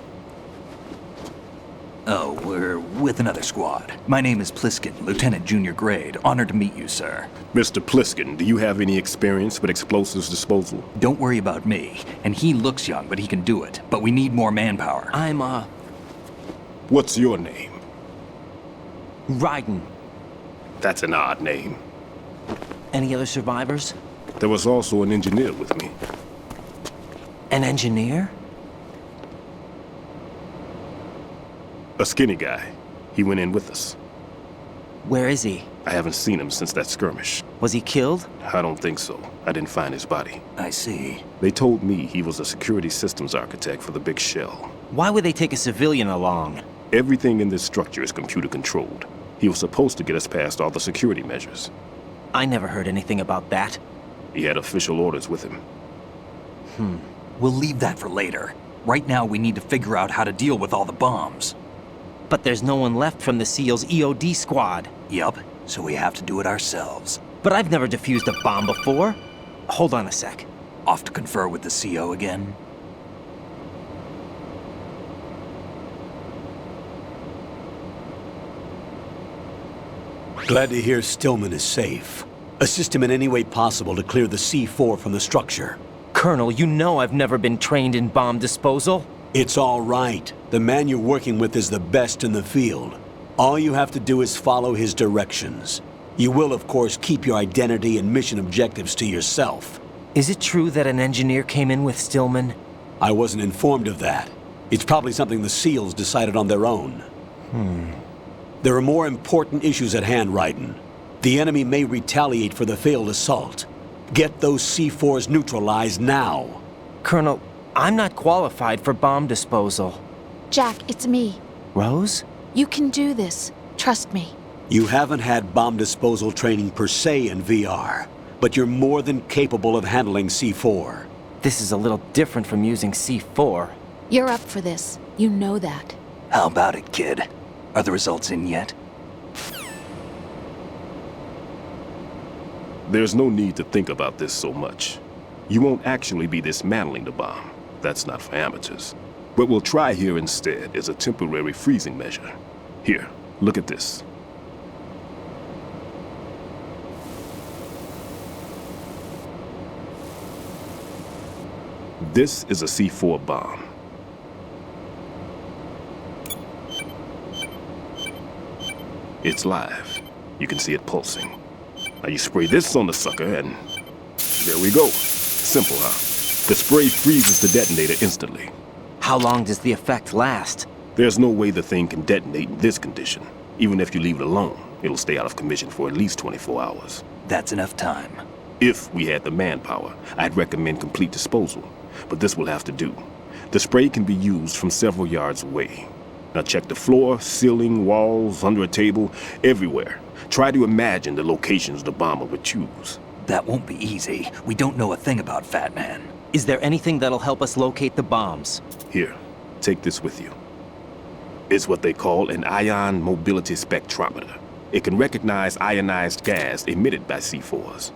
Oh, we're with another squad. My name is Pliskin, Lieutenant Junior Grade. Honored to meet you, sir. Mr. Pliskin, do you have any experience with explosives disposal? Don't worry about me. And he looks young, but he can do it. But we need more manpower. What's your name? Raiden. That's an odd name. Any other survivors? There was also an engineer with me. An engineer? A skinny guy. He went in with us. Where is he? I haven't seen him since that skirmish. Was he killed? I don't think so. I didn't find his body. I see. They told me he was a security systems architect for the big shell. Why would they take a civilian along? Everything in this structure is computer controlled. He was supposed to get us past all the security measures. I never heard anything about that. He had official orders with him. We'll leave that for later. Right now, we need to figure out how to deal with all the bombs. But there's no one left from the SEAL's EOD squad. Yup, so we have to do it ourselves. But I've never defused a bomb before. Hold on a sec. Off to confer with the CO again? Glad to hear Stillman is safe. Assist him in any way possible to clear the C4 from the structure. Colonel, you know I've never been trained in bomb disposal. It's all right. The man you're working with is the best in the field. All you have to do is follow his directions. You will, of course, keep your identity and mission objectives to yourself. Is it true that an engineer came in with Stillman? I wasn't informed of that. It's probably something the SEALs decided on their own. There are more important issues at hand, Raiden. The enemy may retaliate for the failed assault. Get those C4s neutralized now. Colonel, I'm not qualified for bomb disposal. Jack, it's me. Rose? You can do this. Trust me. You haven't had bomb disposal training per se in VR, but you're more than capable of handling C4. This is a little different from using C4. You're up for this. You know that. How about it, kid? Are the results in yet? There's no need to think about this so much. You won't actually be dismantling the bomb. That's not for amateurs. What we'll try here instead is a temporary freezing measure. Here, look at this. This is a C4 bomb. It's live. You can see it pulsing. Now you spray this on the sucker and there we go. Simple, huh? The spray freezes the detonator instantly. How long does the effect last? There's no way the thing can detonate in this condition. Even if you leave it alone, it'll stay out of commission for at least 24 hours. That's enough time. If we had the manpower, I'd recommend complete disposal. But this will have to do. The spray can be used from several yards away. Now check the floor, ceiling, walls, under a table, everywhere. Try to imagine the locations the bomber would choose. That won't be easy. We don't know a thing about Fat Man. Is there anything that'll help us locate the bombs? Here, take this with you. It's what they call an ion mobility spectrometer. It can recognize ionized gas emitted by C4s.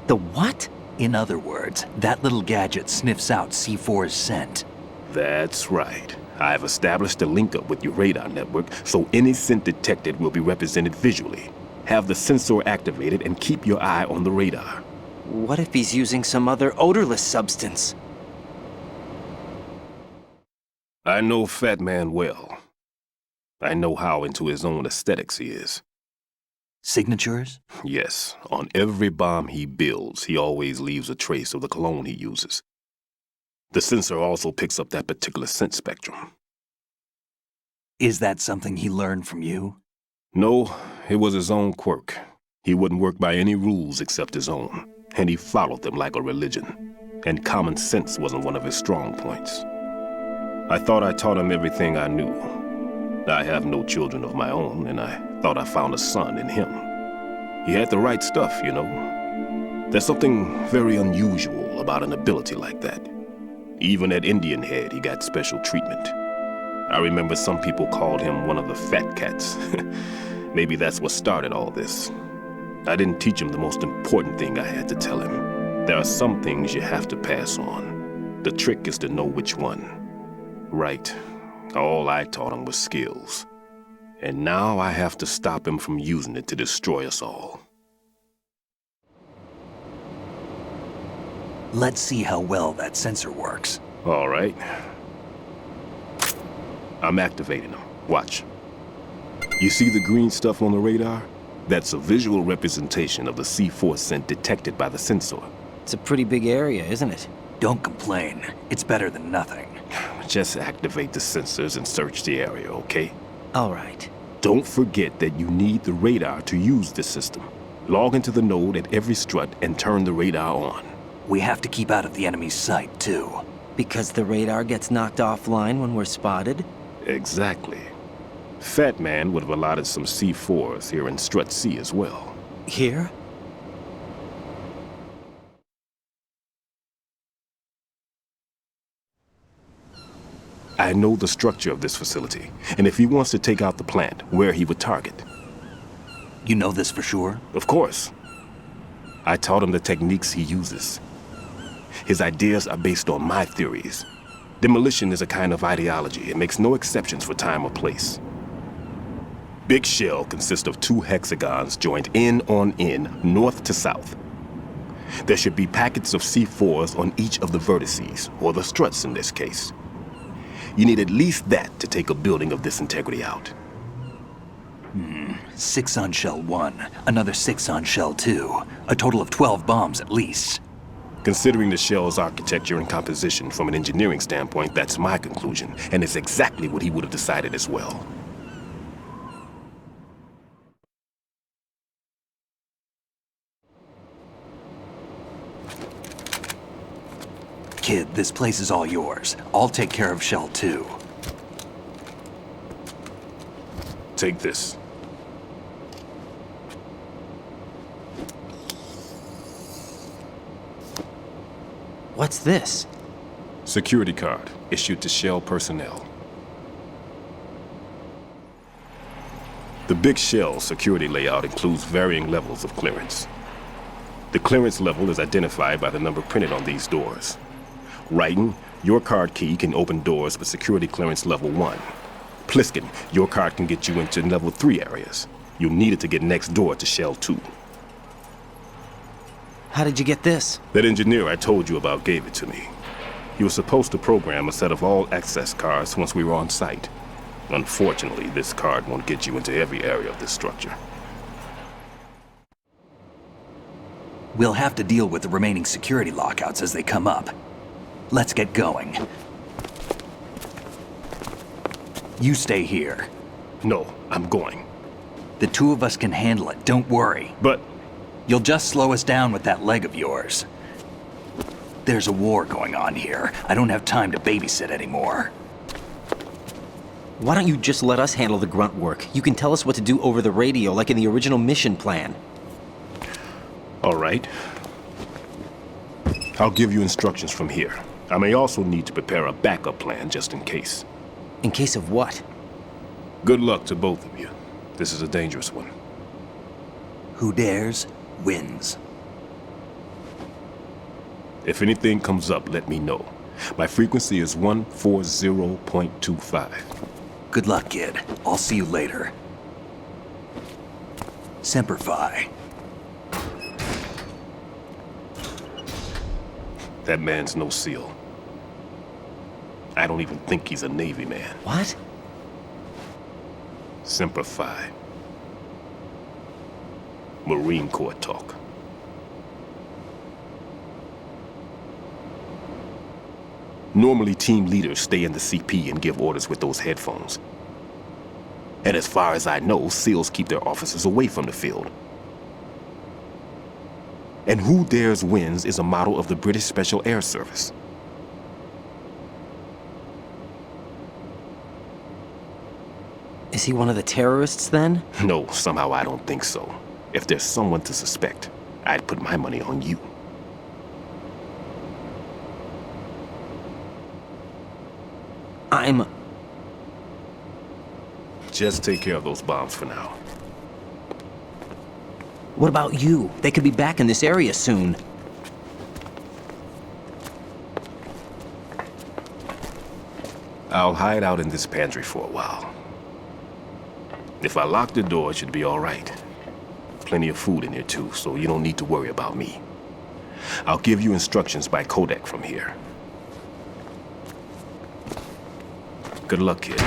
The what? In other words, that little gadget sniffs out C4's scent. That's right. I've established a link up with your radar network, so any scent detected will be represented visually. Have the sensor activated and keep your eye on the radar. What if he's using some other odorless substance? I know Fat Man well. I know how into his own aesthetics he is. Signatures? Yes. On every bomb he builds, he always leaves a trace of the cologne he uses. The sensor also picks up that particular scent spectrum. Is that something he learned from you? No, it was his own quirk. He wouldn't work by any rules except his own, and he followed them like a religion. And common sense wasn't one of his strong points. I thought I taught him everything I knew. I have no children of my own, and I thought I found a son in him. He had the right stuff, you know. There's something very unusual about an ability like that. Even at Indian Head, he got special treatment. I remember some people called him one of the fat cats. Maybe that's what started all this. I didn't teach him the most important thing I had to tell him. There are some things you have to pass on. The trick is to know which one. Right. All I taught him was skills. And now I have to stop him from using it to destroy us all. Let's see how well that sensor works. All right. I'm activating them. Watch. You see the green stuff on the radar? That's a visual representation of the C4 scent detected by the sensor. It's a pretty big area, isn't it? Don't complain. It's better than nothing. Just activate the sensors and search the area, okay? All right. Don't forget that you need the radar to use this system. Log into the node at every strut and turn the radar on. We have to keep out of the enemy's sight, too. Because the radar gets knocked offline when we're spotted? Exactly. Fat Man would have allotted some C4s here in Strut C as well. Here? I know the structure of this facility, and if he wants to take out the plant, where he would target. You know this for sure? Of course. I taught him the techniques he uses. His ideas are based on my theories. Demolition is a kind of ideology. It makes no exceptions for time or place. Big Shell consists of 2 hexagons joined end on end, north to south. There should be packets of C4s on each of the vertices, or the struts in this case. You need at least that to take a building of this integrity out. 6 on Shell 1, another 6 on Shell 2. A total of 12 bombs at least. Considering the shell's architecture and composition from an engineering standpoint, that's my conclusion, and it's exactly what he would have decided as well. Kid, this place is all yours. I'll take care of Shell 2. Take this. What's this? Security card, issued to Shell personnel. The Big Shell security layout includes varying levels of clearance. The clearance level is identified by the number printed on these doors. Writing, your card key can open doors with security clearance level 1. Pliskin, your card can get you into level 3 areas. You'll need it to get next door to Shell 2. How did you get this? That engineer I told you about gave it to me. He was supposed to program a set of all access cards once we were on site. Unfortunately, this card won't get you into every area of this structure. We'll have to deal with the remaining security lockouts as they come up. Let's get going. You stay here. No, I'm going. The 2 of us can handle it, don't worry. But... You'll just slow us down with that leg of yours. There's a war going on here. I don't have time to babysit anymore. Why don't you just let us handle the grunt work? You can tell us what to do over the radio, like in the original mission plan. All right. I'll give you instructions from here. I may also need to prepare a backup plan just in case. In case of what? Good luck to both of you. This is a dangerous one. Who dares, wins. If anything comes up, let me know. My frequency is 140.25. Good luck, kid. I'll see you later. Semper Fi. That man's no SEAL. I don't even think he's a Navy man. What? Semper Fi. Marine Corps talk. Normally, team leaders stay in the CP and give orders with those headphones. And as far as I know, SEALs keep their officers away from the field. And Who Dares Wins is a model of the British Special Air Service. Is he one of the terrorists then? No, somehow I don't think so. If there's someone to suspect, I'd put my money on you. Just take care of those bombs for now. What about you? They could be back in this area soon. I'll hide out in this pantry for a while. If I lock the door, it should be all right. Plenty of food in here too, so you don't need to worry about me. I'll give you instructions by codec from here. Good luck, kid.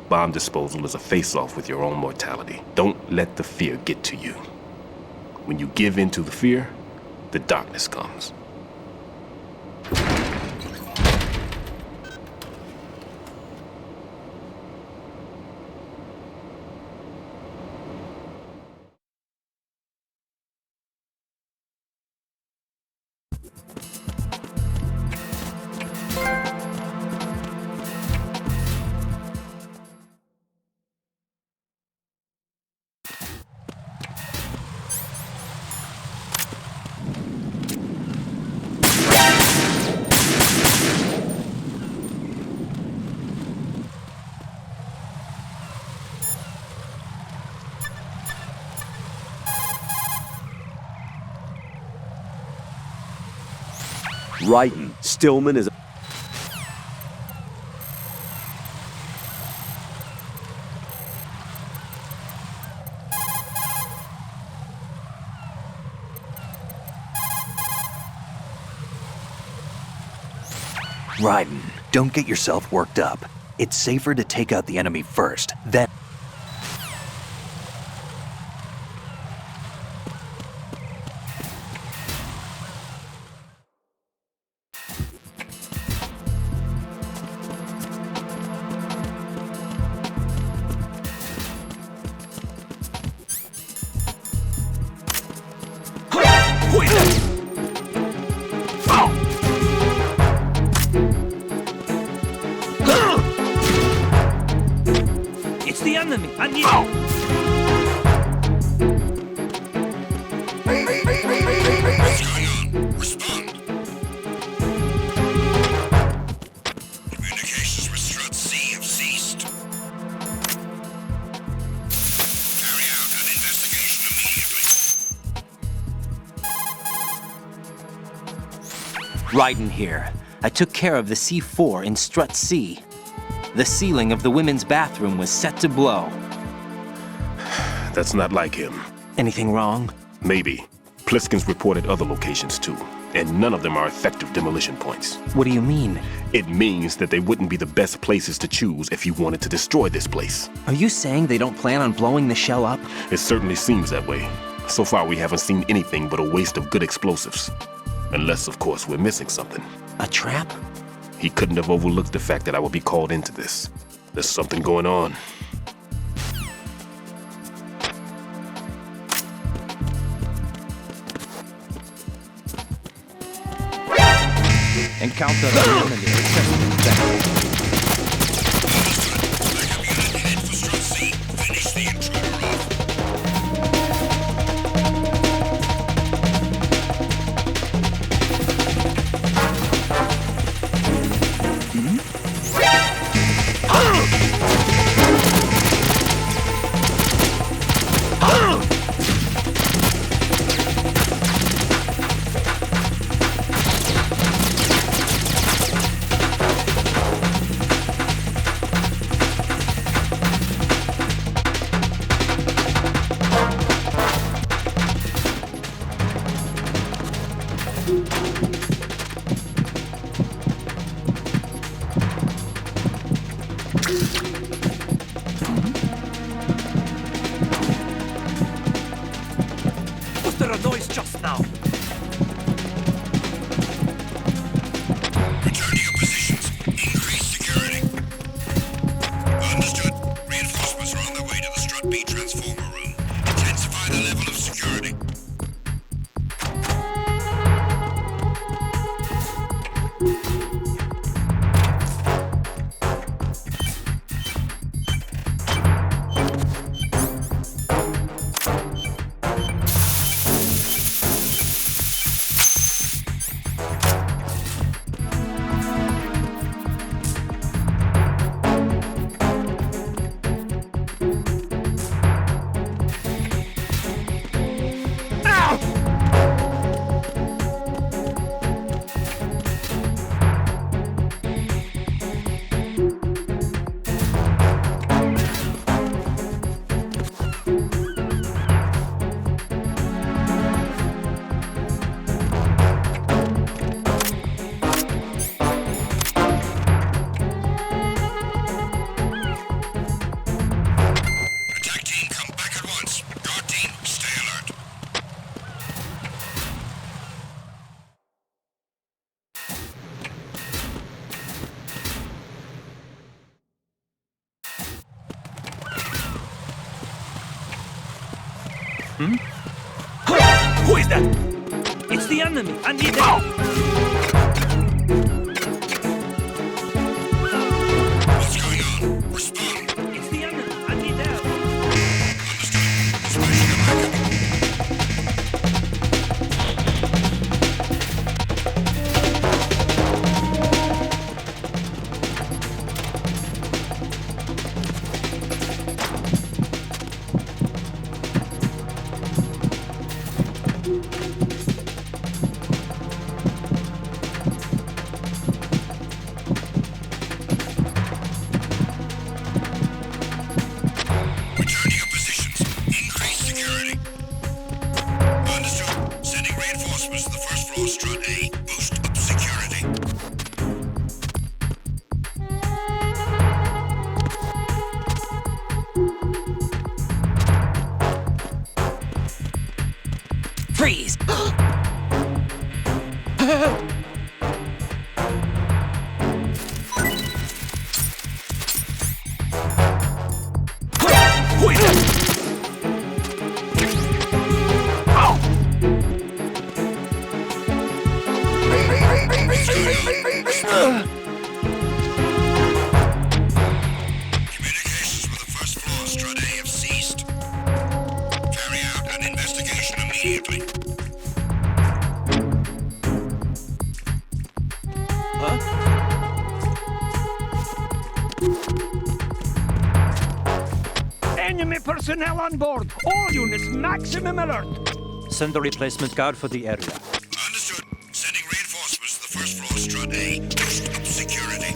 Bomb disposal is a face-off with your own mortality. Don't let the fear get to you. When you give in to the fear, the darkness comes. Ryden, Stillman is... Ryden, don't get yourself worked up. It's safer to take out the enemy first, then... It's the enemy! I need Respond. Communications with Strut C have ceased. Carry out an investigation immediately. Ryden here. I took care of the C4 in Strut C. The ceiling of the women's bathroom was set to blow. That's not like him. Anything wrong? Maybe. Pliskin's reported other locations too, and none of them are effective demolition points. What do you mean? It means that they wouldn't be the best places to choose if you wanted to destroy this place. Are you saying they don't plan on blowing the shell up? It certainly seems that way. So far we haven't seen anything but a waste of good explosives. Unless, of course, we're missing something. A trap? He couldn't have overlooked the fact that I would be called into this. There's something going on. Encounter preliminary. Was there a noise just now? Return to your positions. Increase security. Who is that? It's the enemy. I need help. What's going on? Respond. It's the enemy. I need help. Understood. Dispatching a backup. Return to your positions. Increase security. Understood. Sending reinforcements to the first floor, strut A. Boost up security. Freeze! Who is that? Communications with the first floor, strut A have ceased. Carry out an investigation immediately. Enemy personnel on board. All units, maximum alert. Send a replacement guard for the area. Understood. Sending reinforcements to the first floor, strut A. Boost up security.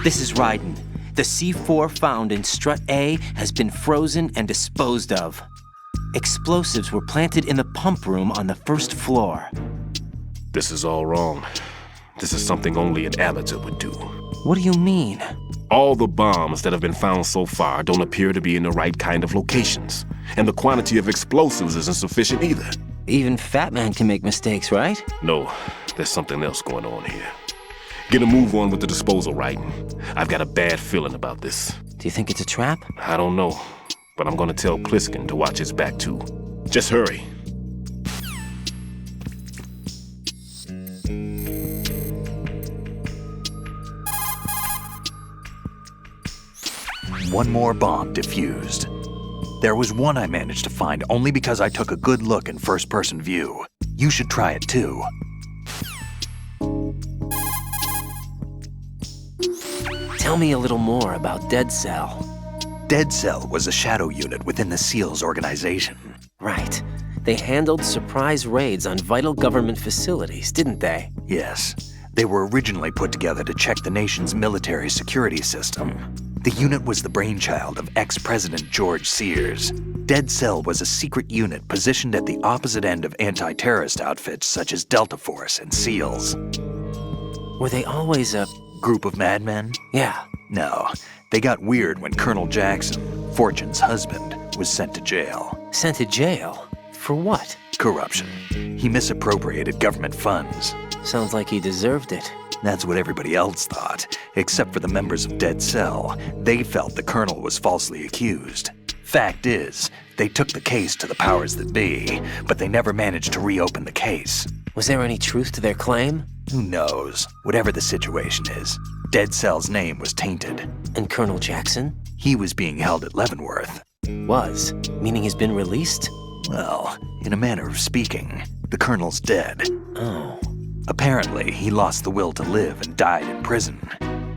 This is Ryden. The C4 found in Strut A has been frozen and disposed of. Explosives were planted in the pump room on the first floor. This is all wrong. This is something only an amateur would do. What do you mean? All the bombs that have been found so far don't appear to be in the right kind of locations. And the quantity of explosives isn't sufficient either. Even Fat Man can make mistakes, right? No, there's something else going on here. Get a move on with the disposal, Ryden. I've got a bad feeling about this. Do you think it's a trap? I don't know, but I'm gonna tell Pliskin to watch his back too. Just hurry. One more bomb defused. There was one I managed to find only because I took a good look in first-person view. You should try it too. Tell me a little more about Dead Cell. Dead Cell was a shadow unit within the SEALs organization. Right. They handled surprise raids on vital government facilities, didn't they? Yes. They were originally put together to check the nation's military security system. The unit was the brainchild of ex-President George Sears. Dead Cell was a secret unit positioned at the opposite end of anti-terrorist outfits such as Delta Force and SEALs. Were they always a group of madmen? Yeah. No. They got weird when Colonel Jackson, Fortune's husband, was sent to jail. Sent to jail? For what? Corruption. He misappropriated government funds. Sounds like he deserved it. That's what everybody else thought, except for the members of Dead Cell. They felt the colonel was falsely accused. Fact is, they took the case to the powers that be, but they never managed to reopen the case. Was there any truth to their claim? Who knows? Whatever the situation is, Dead Cell's name was tainted. And Colonel Jackson? He was being held at Leavenworth. Was? Meaning he's been released? Well, in a manner of speaking, the colonel's dead. Oh. Apparently, he lost the will to live and died in prison.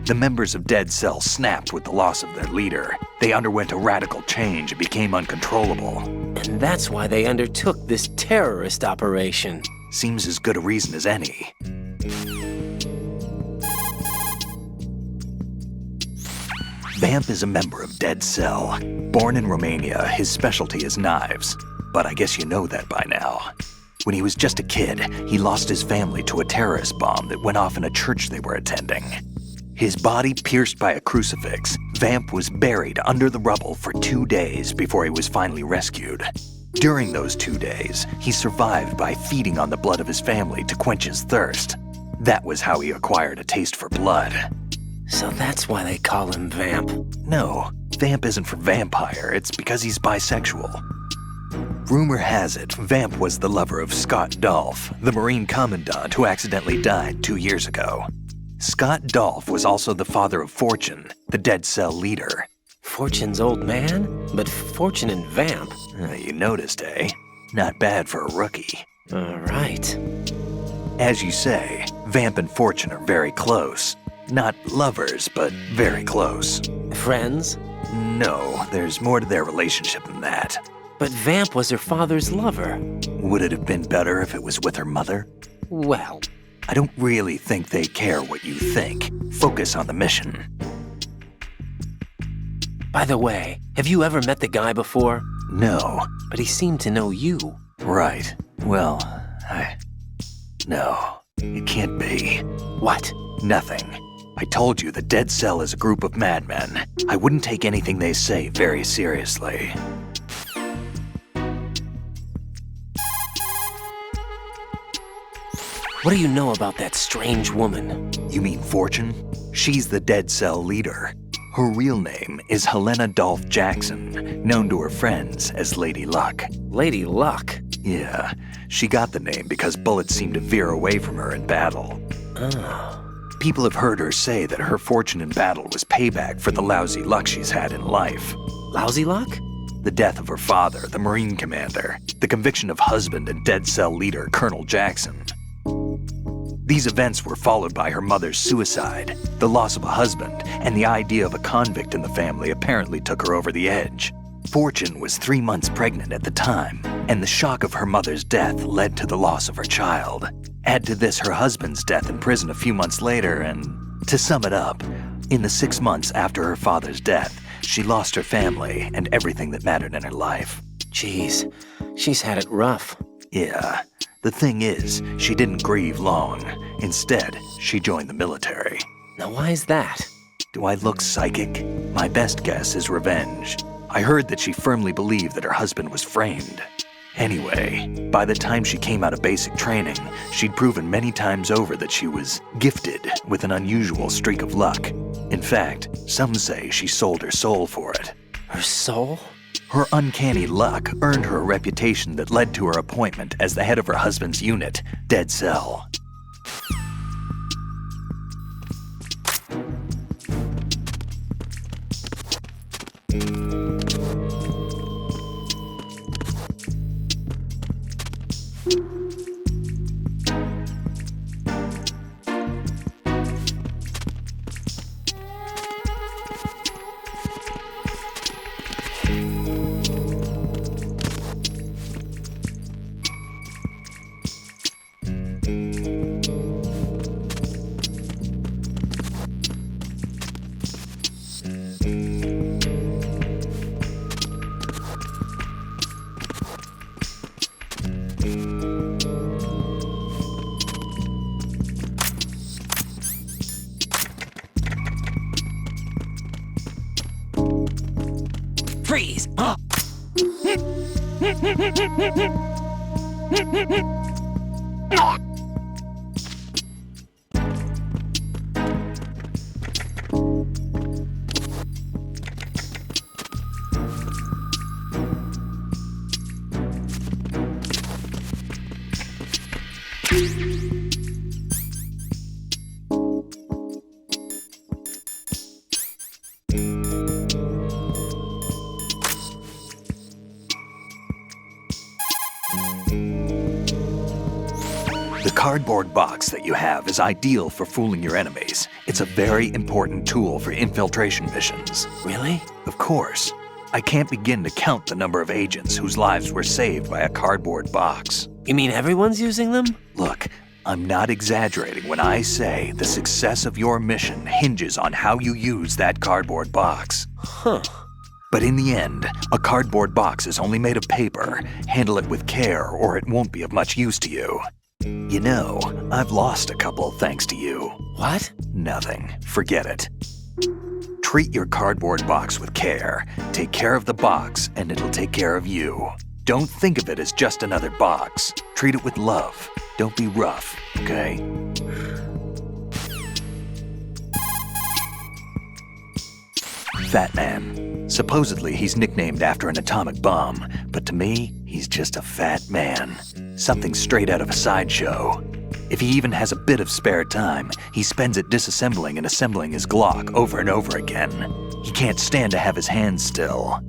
The members of Dead Cell snapped with the loss of their leader. They underwent a radical change and became uncontrollable. And that's why they undertook this terrorist operation. Seems as good a reason as any. Vamp is a member of Dead Cell. Born in Romania, his specialty is knives. But I guess you know that by now. When he was just a kid, he lost his family to a terrorist bomb that went off in a church they were attending. His body pierced by a crucifix, Vamp was buried under the rubble for 2 days before he was finally rescued. During those 2 days, he survived by feeding on the blood of his family to quench his thirst. That was how he acquired a taste for blood. So that's why they call him Vamp. No, Vamp isn't for vampire, it's because he's bisexual. Rumor has it, Vamp was the lover of Scott Dolph, the Marine Commandant who accidentally died 2 years ago. Scott Dolph was also the father of Fortune, the Dead Cell leader. Fortune's old man? But Fortune and Vamp? You noticed, eh? Not bad for a rookie. All right. As you say, Vamp and Fortune are very close. Not lovers, but very close. Friends? No, there's more to their relationship than that. But Vamp was her father's lover. Would it have been better if it was with her mother? Well, I don't really think they care what you think. Focus on the mission. By the way, have you ever met the guy before? No. But he seemed to know you. Right. Well, No, it can't be. What? Nothing. I told you the Dead Cell is a group of madmen. I wouldn't take anything they say very seriously. What do you know about that strange woman? You mean Fortune? She's the Dead Cell leader. Her real name is Helena Dolph Jackson, known to her friends as Lady Luck. Lady Luck? Yeah, she got the name because bullets seemed to veer away from her in battle. Oh. People have heard her say that her fortune in battle was payback for the lousy luck she's had in life. Lousy luck? The death of her father, the Marine commander, the conviction of husband and Dead Cell leader Colonel Jackson. These events were followed by her mother's suicide, the loss of a husband, and the idea of a convict in the family apparently took her over the edge. Fortune was 3 months pregnant at the time, and the shock of her mother's death led to the loss of her child. Add to this her husband's death in prison a few months later, and to sum it up, in the 6 months after her father's death, she lost her family and everything that mattered in her life. Jeez, she's had it rough. Yeah. The thing is, she didn't grieve long. Instead, she joined the military. Now why is that? Do I look psychic? My best guess is revenge. I heard that she firmly believed that her husband was framed. Anyway, by the time she came out of basic training, she'd proven many times over that she was gifted with an unusual streak of luck. In fact, some say she sold her soul for it. Her soul? Her uncanny luck earned her a reputation that led to her appointment as the head of her husband's unit, Dead Cell. Freeze! The cardboard box that you have is ideal for fooling your enemies. It's a very important tool for infiltration missions. Really? Of course. I can't begin to count the number of agents whose lives were saved by a cardboard box. You mean everyone's using them? Look, I'm not exaggerating when I say the success of your mission hinges on how you use that cardboard box. Huh. But in the end, a cardboard box is only made of paper. Handle it with care or it won't be of much use to you. You know, I've lost a couple thanks to you. What? Nothing. Forget it. Treat your cardboard box with care. Take care of the box, and it'll take care of you. Don't think of it as just another box. Treat it with love. Don't be rough, okay? Fat Man. Supposedly, he's nicknamed after an atomic bomb, but to me, he's just a fat man. Something straight out of a sideshow. If he even has a bit of spare time, he spends it disassembling and assembling his Glock over and over again. He can't stand to have his hands still.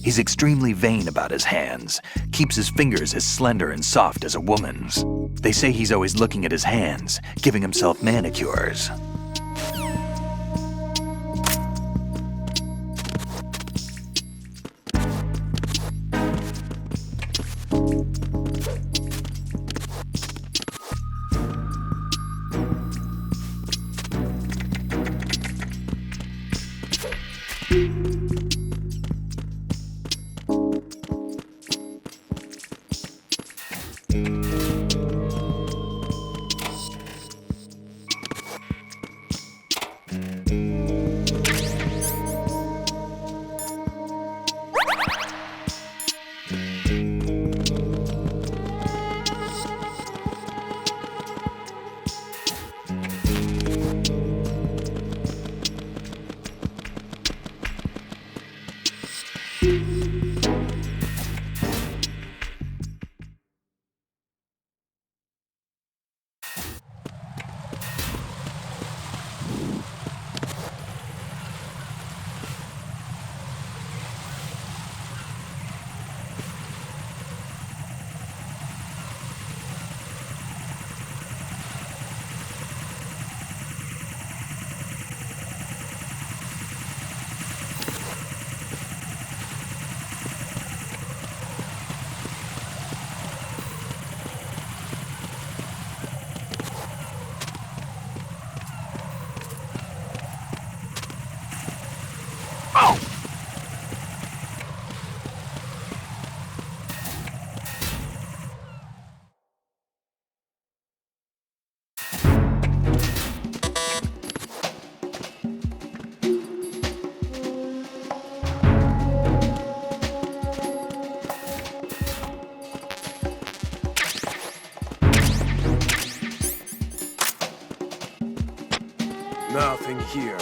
He's extremely vain about his hands, keeps his fingers as slender and soft as a woman's. They say he's always looking at his hands, giving himself manicures. Nothing here.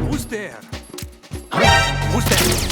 Who's there? Who's there?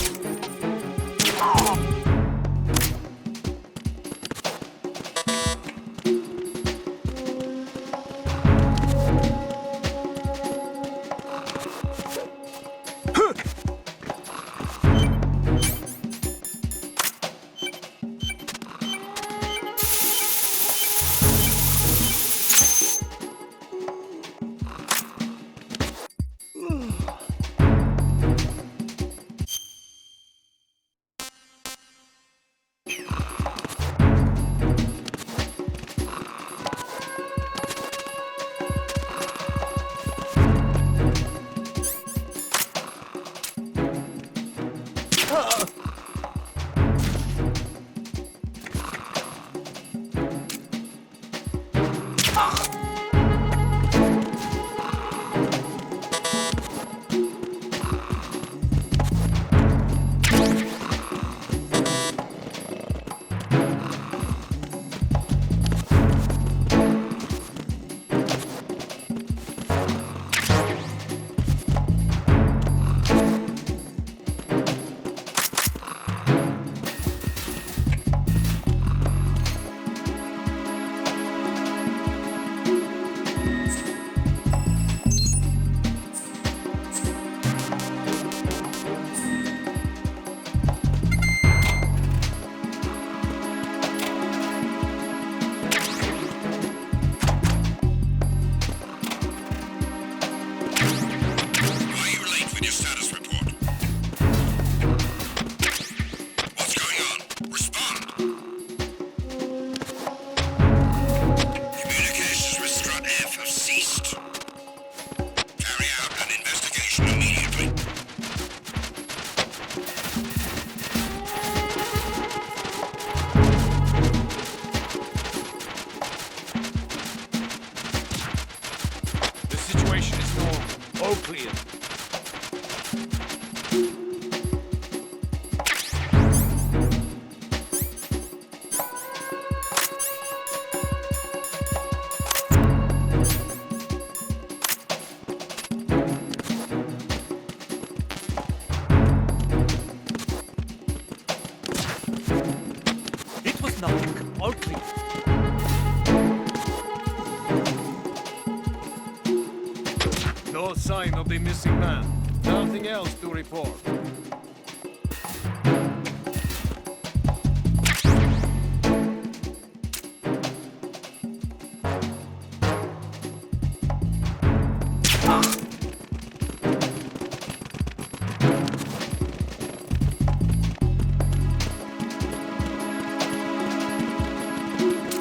Situation is normal. All clear. It was nothing. All clear. No sign of the missing man. Nothing else to report.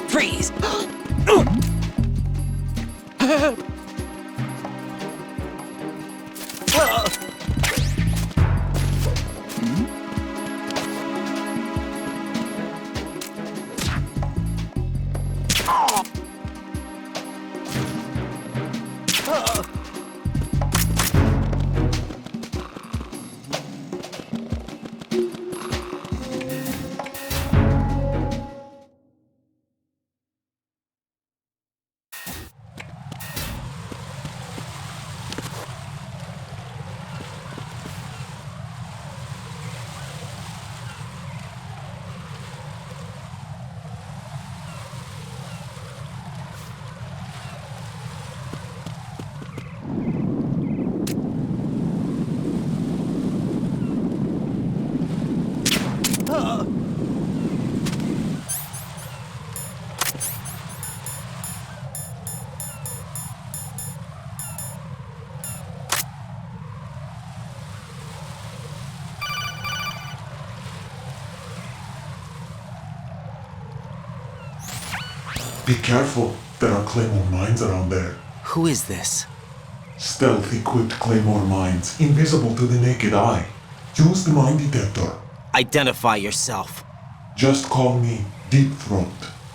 Freeze! Be careful, there are claymore mines around there. Who is this? Stealth-equipped claymore mines, invisible to the naked eye. Use the mine detector. Identify yourself. Just call me Deep Throat.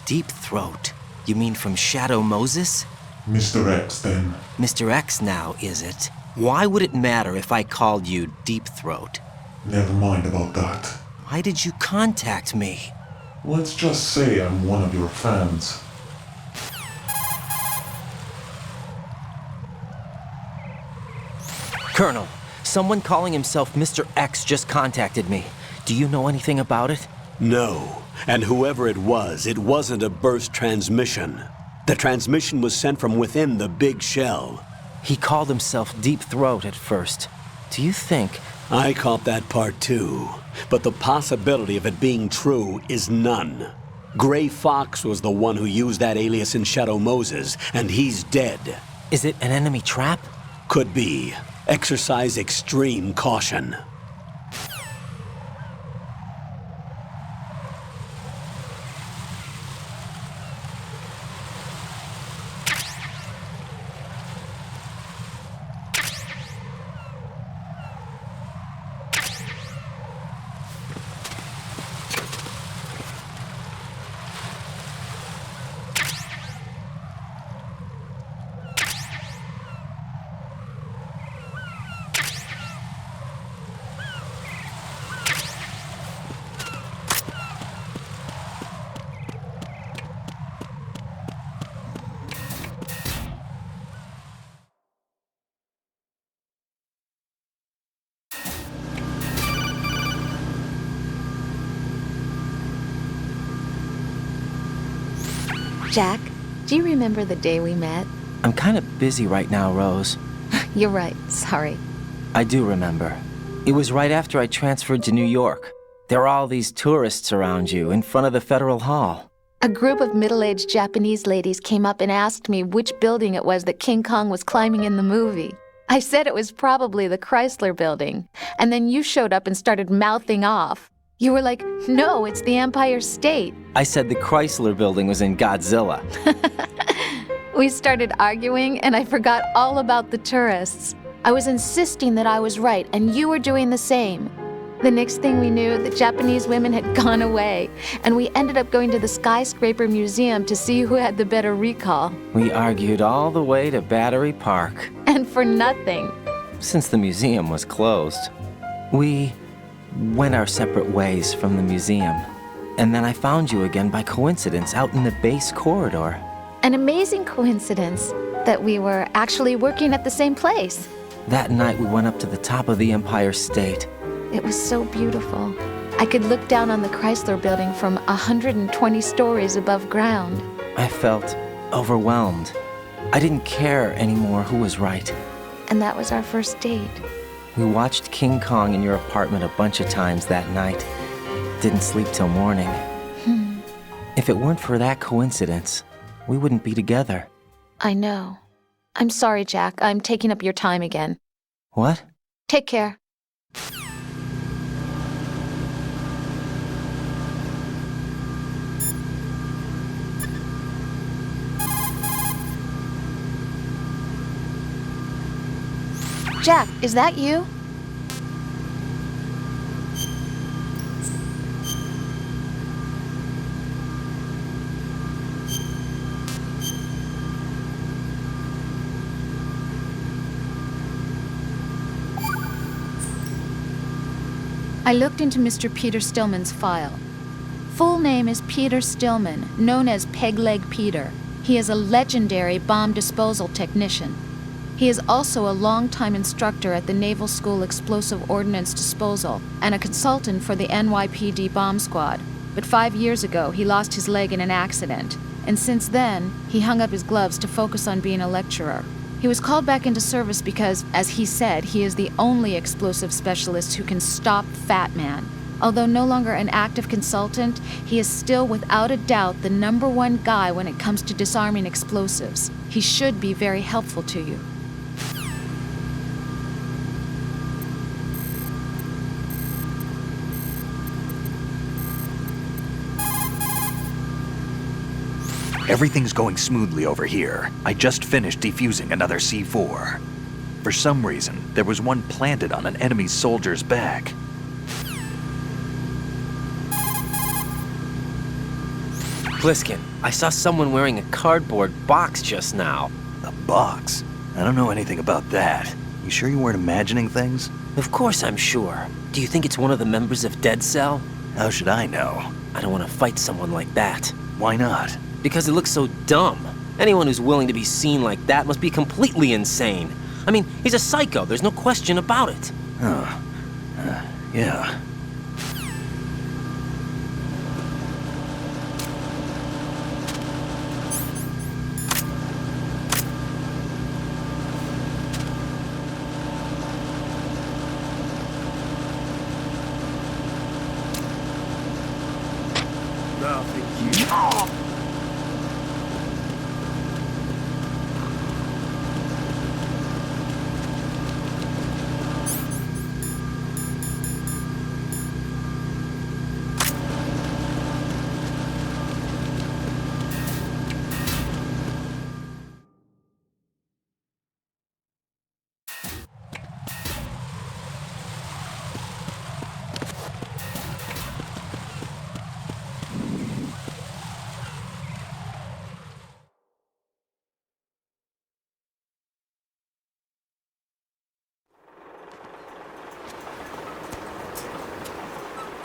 Deep Throat? You mean from Shadow Moses? Mr. X, then. Mr. X now, is it? Why would it matter if I called you Deep Throat? Never mind about that. Why did you contact me? Let's just say I'm one of your fans. Colonel, someone calling himself Mr. X just contacted me. Do you know anything about it? No. And whoever it wasn't a burst transmission. The transmission was sent from within the big shell. He called himself Deep Throat at first. Do you think... I caught that part too. But the possibility of it being true is none. Gray Fox was the one who used that alias in Shadow Moses, and he's dead. Is it an enemy trap? Could be. Exercise extreme caution. Jack, do you remember the day we met? I'm kind of busy right now, Rose. You're right, sorry. I do remember. It was right after I transferred to New York. There were all these tourists around you in front of the Federal Hall. A group of middle-aged Japanese ladies came up and asked me which building it was that King Kong was climbing in the movie. I said it was probably the Chrysler Building, and then you showed up and started mouthing off. You were like, no, it's the Empire State. I said the Chrysler Building was in Godzilla. We started arguing, and I forgot all about the tourists. I was insisting that I was right, and you were doing the same. The next thing we knew, the Japanese women had gone away, and we ended up going to the Skyscraper Museum to see who had the better recall. We argued all the way to Battery Park. And for nothing. Since the museum was closed, we went our separate ways from the museum. And then I found you again by coincidence out in the base corridor. An amazing coincidence that we were actually working at the same place. That night we went up to the top of the Empire State. It was so beautiful. I could look down on the Chrysler Building from 120 stories above ground. I felt overwhelmed. I didn't care anymore who was right. And that was our first date. We watched King Kong in your apartment a bunch of times that night. Didn't sleep till morning. If it weren't for that coincidence, we wouldn't be together. I know. I'm sorry, Jack. I'm taking up your time again. What? Take care. Jack, is that you? I looked into Mr. Peter Stillman's file. Full name is Peter Stillman, known as Peg Leg Peter. He is a legendary bomb disposal technician. He is also a longtime instructor at the Naval School Explosive Ordnance Disposal and a consultant for the NYPD bomb squad. But 5 years ago, he lost his leg in an accident. And since then, he hung up his gloves to focus on being a lecturer. He was called back into service because, as he said, he is the only explosive specialist who can stop Fat Man. Although no longer an active consultant, he is still without a doubt the #1 guy when it comes to disarming explosives. He should be very helpful to you. Everything's going smoothly over here. I just finished defusing another C4. For some reason, there was one planted on an enemy soldier's back. Pliskin, I saw someone wearing a cardboard box just now. A box? I don't know anything about that. You sure you weren't imagining things? Of course I'm sure. Do you think it's one of the members of Dead Cell? How should I know? I don't want to fight someone like that. Why not? Because it looks so dumb. Anyone who's willing to be seen like that must be completely insane. I mean, he's a psycho, there's no question about it. Huh. Yeah.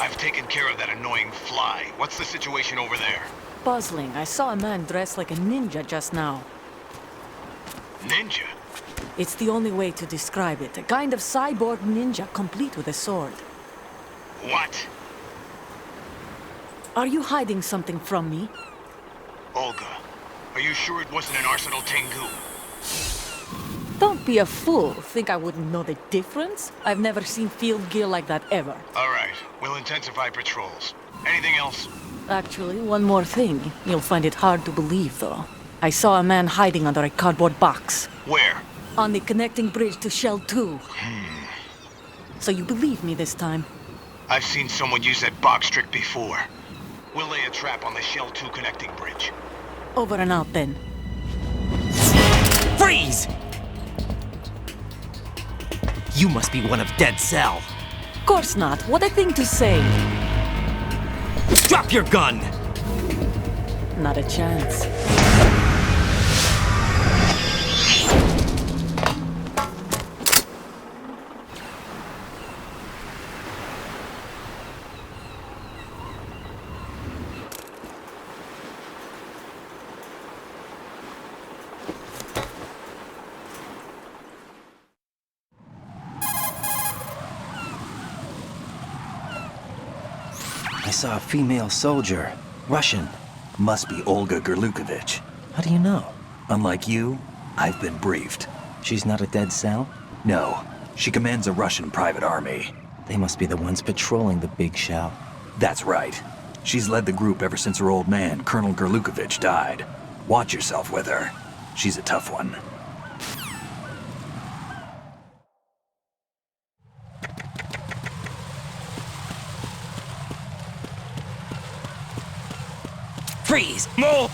I've taken care of that annoying fly. What's the situation over there? Puzzling. I saw a man dressed like a ninja just now. Ninja? It's the only way to describe it. A kind of cyborg ninja, complete with a sword. What? Are you hiding something from me? Olga, are you sure it wasn't an Arsenal Tengu? Don't be a fool. Think I wouldn't know the difference? I've never seen field gear like that ever. All right, we'll intensify patrols. Anything else? Actually, one more thing. You'll find it hard to believe, though. I saw a man hiding under a cardboard box. Where? On the connecting bridge to Shell 2. So you believe me this time? I've seen someone use that box trick before. We'll lay a trap on the Shell 2 connecting bridge. Over and out, then. Freeze! You must be one of Dead Cell. course not. What a thing to say. Drop your gun! Not a chance. I saw a female soldier. Russian. Must be Olga Gerlukovich. How do you know? Unlike you, I've been briefed. She's not a dead cell? No, she commands a Russian private army. They must be the ones patrolling the big shell. That's right. She's led the group ever since her old man, Colonel Gerlukovich, died. Watch yourself with her. She's a tough one. Freeze! No!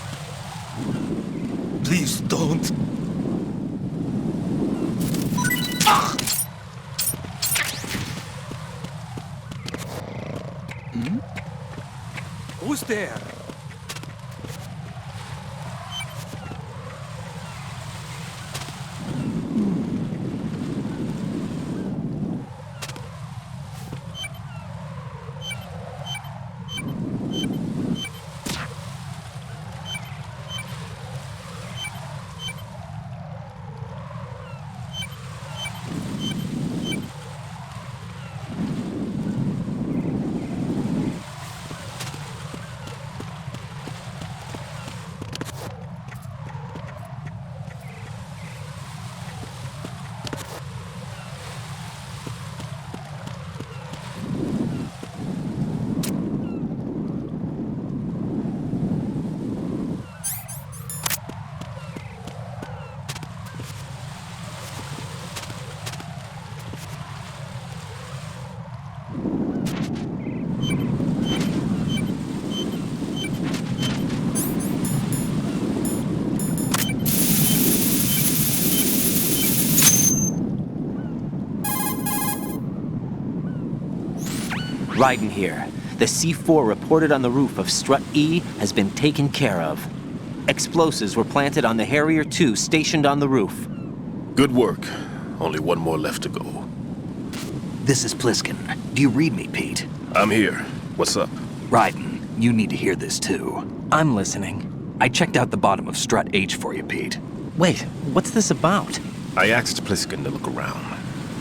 Please don't. Who's there? Raiden here. The C4 reported on the roof of Strut E has been taken care of. Explosives were planted on the Harrier 2 stationed on the roof. Good work. Only one more left to go. This is Pliskin. Do you read me, Pete? I'm here. What's up? Raiden, you need to hear this too. I'm listening. I checked out the bottom of Strut H for you, Pete. Wait, what's this about? I asked Pliskin to look around.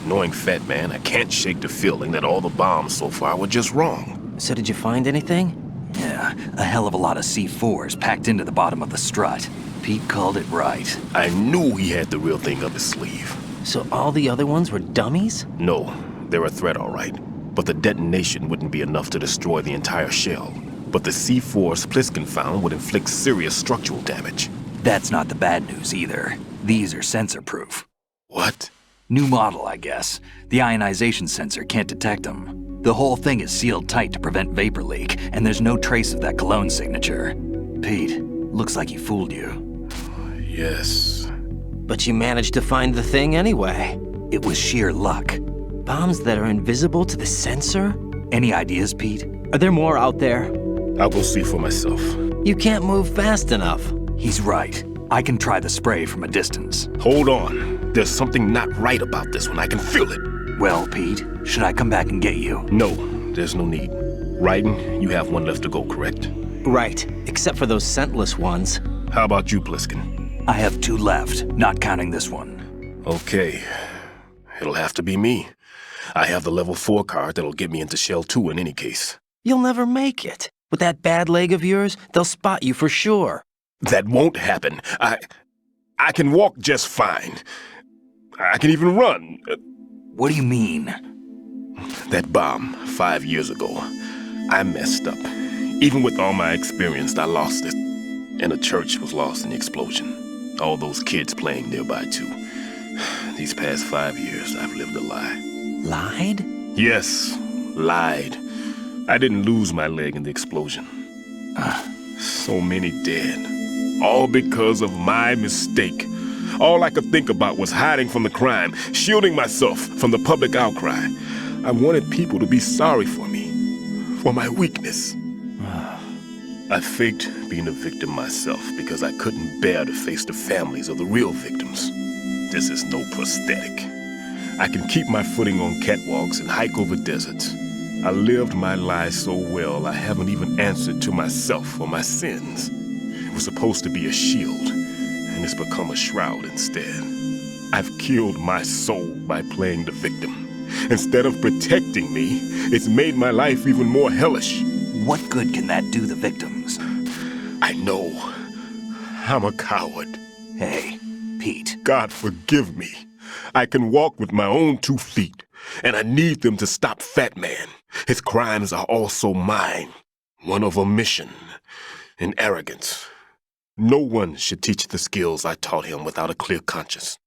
Knowing Fat Man, I can't shake the feeling that all the bombs so far were just wrong. So did you find anything? Yeah, a hell of a lot of C4s packed into the bottom of the strut. Pete called it right. I knew he had the real thing up his sleeve. So all the other ones were dummies? No, they're a threat, all right. But the detonation wouldn't be enough to destroy the entire shell. But the C4s Pliskin found would inflict serious structural damage. That's not the bad news either. These are sensor-proof. What? New model, I guess. The ionization sensor can't detect them. The whole thing is sealed tight to prevent vapor leak, and there's no trace of that cologne signature. Pete, looks like he fooled you. Yes. But you managed to find the thing anyway. It was sheer luck. Bombs that are invisible to the sensor? Any ideas, Pete? Are there more out there? I'll go see for myself. You can't move fast enough. He's right. I can try the spray from a distance. Hold on. There's something not right about this one. I can feel it. Well, Pete, should I come back and get you? No, there's no need. Raiden, you have one left to go, correct? Right, except for those scentless ones. How about you, Pliskin? I have 2 left, not counting this one. Okay. It'll have to be me. I have the level 4 card that'll get me into Shell 2 in any case. You'll never make it. With that bad leg of yours, they'll spot you for sure. That won't happen. I can walk just fine. I can even run. What do you mean? That bomb, 5 years ago. I messed up. Even with all my experience, I lost it. And the church was lost in the explosion. All those kids playing nearby, too. These past 5 years, I've lived a lie. Lied? Yes, lied. I didn't lose my leg in the explosion. So many dead. All because of my mistake. All I could think about was hiding from the crime, shielding myself from the public outcry. I wanted people to be sorry for me, for my weakness. I faked being a victim myself because I couldn't bear to face the families of the real victims. This is no prosthetic. I can keep my footing on catwalks and hike over deserts. I lived my life so well I haven't even answered to myself for my sins. It was supposed to be a shield, and it's become a shroud instead. I've killed my soul by playing the victim. Instead of protecting me, it's made my life even more hellish. What good can that do the victims? I know. I'm a coward. Hey, Pete. God forgive me. I can walk with my own 2 feet, and I need them to stop Fat Man. His crimes are also mine. One of omission and arrogance. No one should teach the skills I taught him without a clear conscience.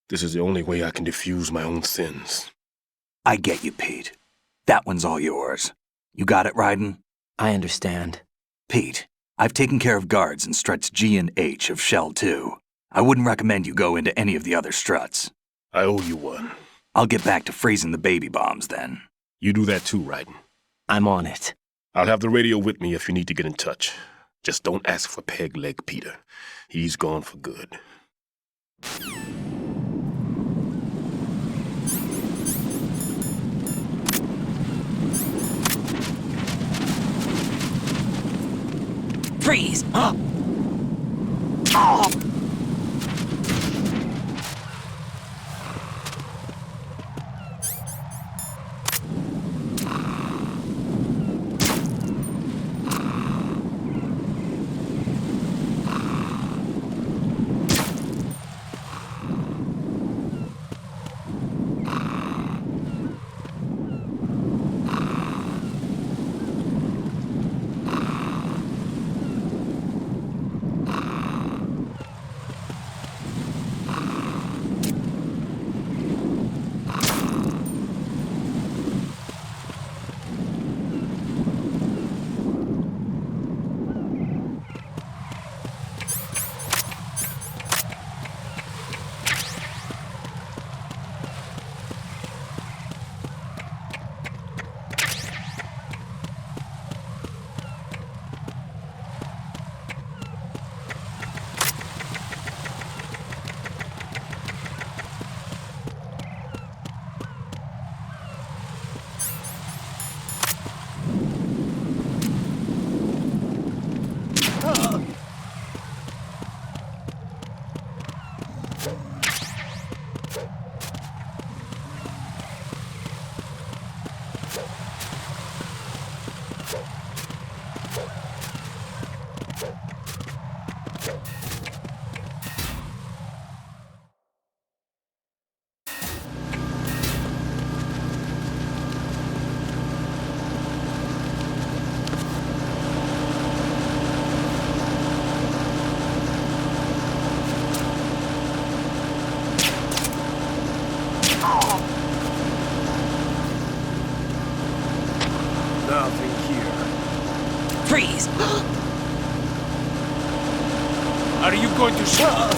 This is the only way I can diffuse my own sins. I get you, Pete. That one's all yours. You got it, Raiden? I understand. Pete, I've taken care of guards in struts G and H of Shell 2. I wouldn't recommend you go into any of the other struts. I owe you one. I'll get back to freezing the baby bombs then. You do that too, Raiden. I'm on it. I'll have the radio with me if you need to get in touch. Just don't ask for Peg Leg Peter. He's gone for good. Freeze! Oh! Nothing here. Freeze! Are you going to shut?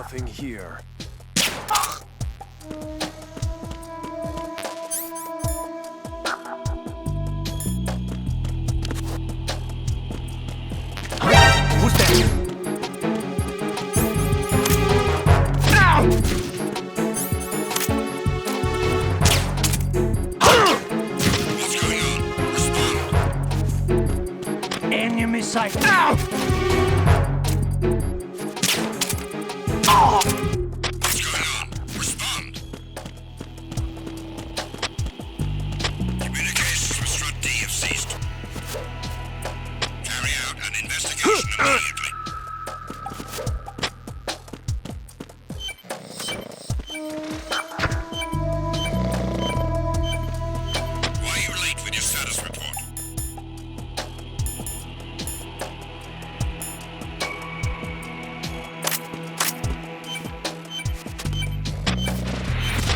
Nothing here. Who's there? Now! What's going on? Respond. Enemy sight. Now! Oh! What's going on? Respond. Communications with Strut D have ceased. Carry out an investigation immediately. Why are you late with your status report?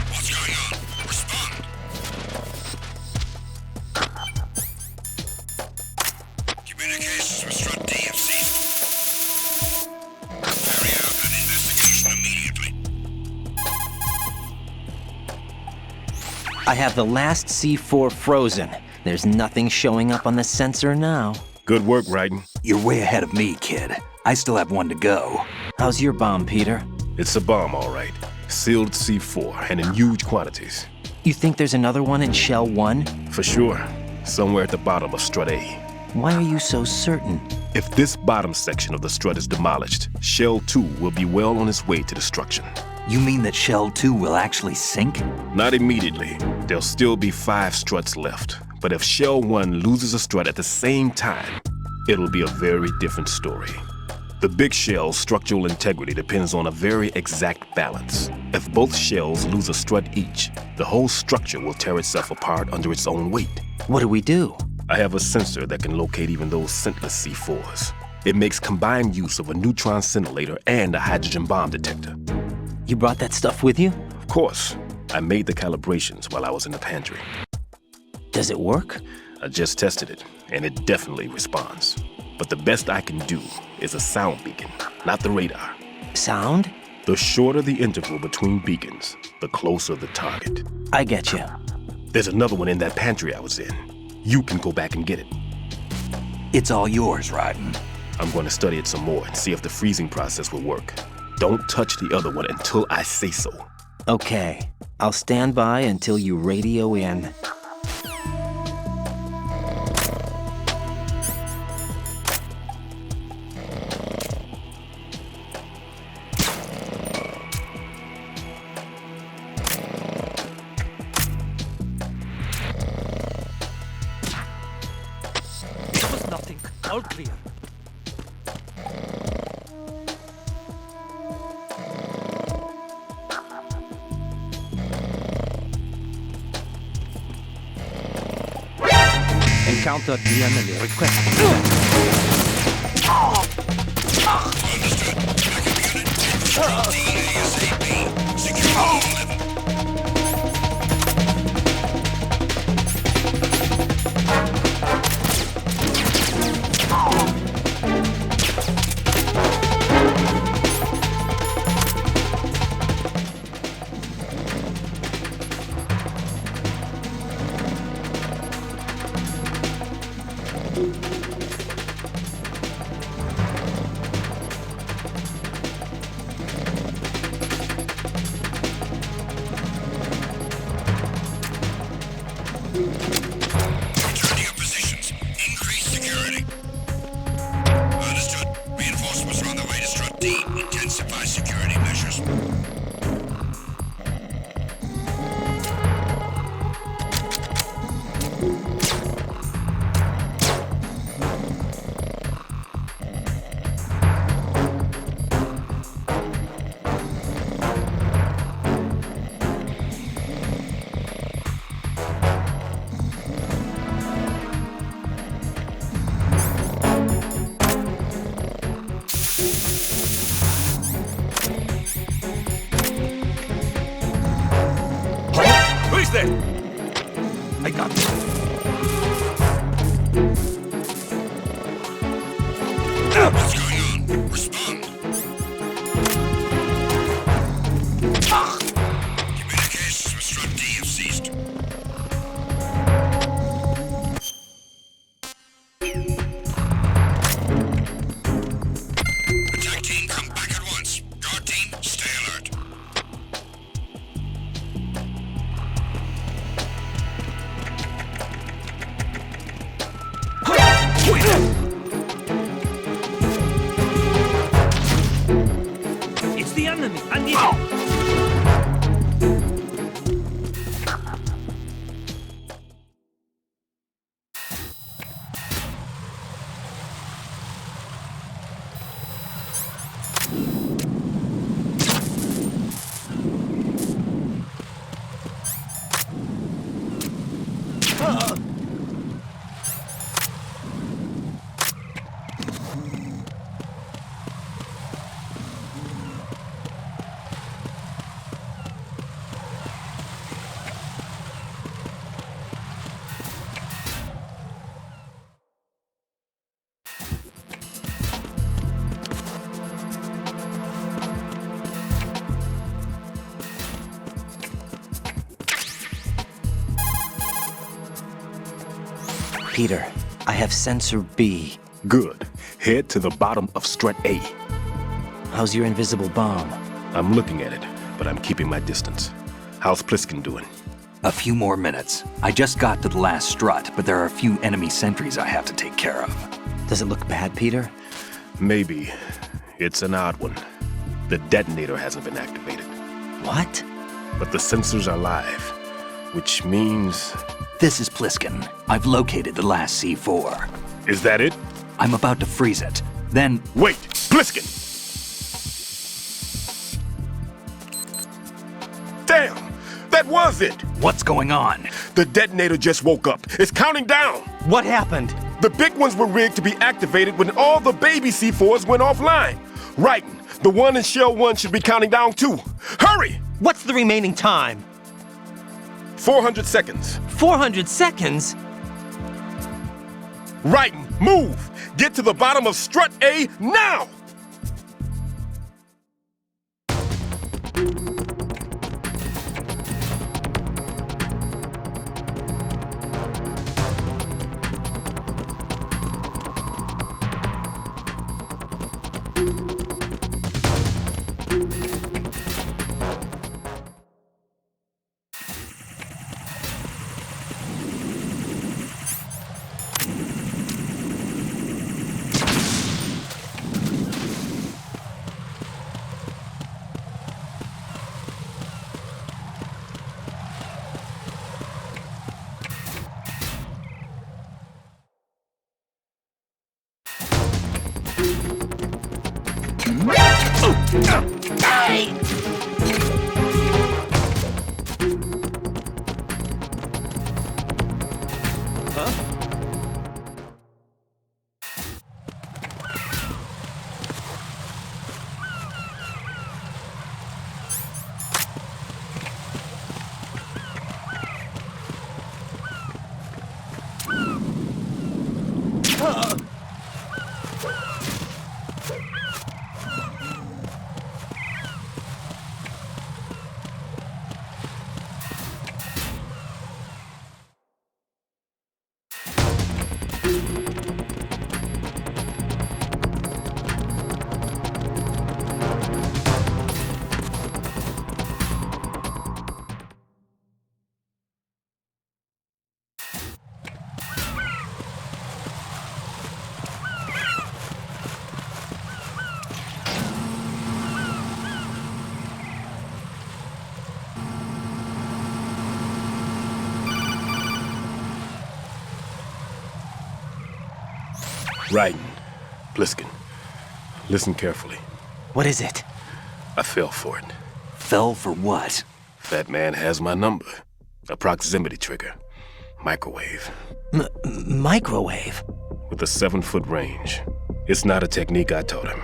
What's going on? Respond. Communications with Strut D have ceased. Carry out an investigation immediately. I have the last C4 frozen. There's nothing showing up on the sensor now. Good work, Raiden. You're way ahead of me, kid. I still have one to go. How's your bomb, Peter? It's a bomb, all right. Sealed C4, and in huge quantities. You think there's another one in Shell 1? For sure. Somewhere at the bottom of Strut A. Why are you so certain? If this bottom section of the strut is demolished, Shell 2 will be well on its way to destruction. You mean that Shell 2 will actually sink? Not immediately. There'll still be 5 struts left. But if Shell 1 loses a strut at the same time, it'll be a very different story. The big shell's structural integrity depends on a very exact balance. If both shells lose a strut each, the whole structure will tear itself apart under its own weight. What do we do? I have a sensor that can locate even those scentless C4s. It makes combined use of a neutron scintillator and a hydrogen bomb detector. You brought that stuff with you? Of course. I made the calibrations while I was in the pantry. Does it work? I just tested it, and it definitely responds. But the best I can do is a sound beacon, not the radar. Sound? The shorter the interval between beacons, the closer the target. I get you. There's another one in that pantry I was in. You can go back and get it. It's all yours, Raiden. I'm going to study it some more and see if the freezing process will work. Don't touch the other one until I say so. Okay. I'll stand by until you radio in. It was nothing. All clear. Encounter the enemy. Request. Return to your positions. Increase security. Understood. Reinforcements are on the way to Strut D. Intensify security measures. Who's there? I got this. What's going on? Respond. Peter, I have sensor B. Good. Head to the bottom of strut A. How's your invisible bomb? I'm looking at it, but I'm keeping my distance. How's Pliskin doing? A few more minutes. I just got to the last strut, but there are a few enemy sentries I have to take care of. Does it look bad, Peter? Maybe. It's an odd one. The detonator hasn't been activated. What? But the sensors are live, which means... This is Pliskin. I've located the last C4. Is that it? I'm about to freeze it. Then... Wait! Pliskin! Damn! That was it! What's going on? The detonator just woke up. It's counting down! What happened? The big ones were rigged to be activated when all the baby C4s went offline. Right. The one in Shell 1 should be counting down too. Hurry! What's the remaining time? 400 seconds. 400 seconds? Right. Move! Get to the bottom of strut A now! Raiden, Pliskin, listen carefully. What is it? I fell for it. Fell for what? That man has my number. A proximity trigger. Microwave. Microwave? With a 7-foot range. It's not a technique I taught him.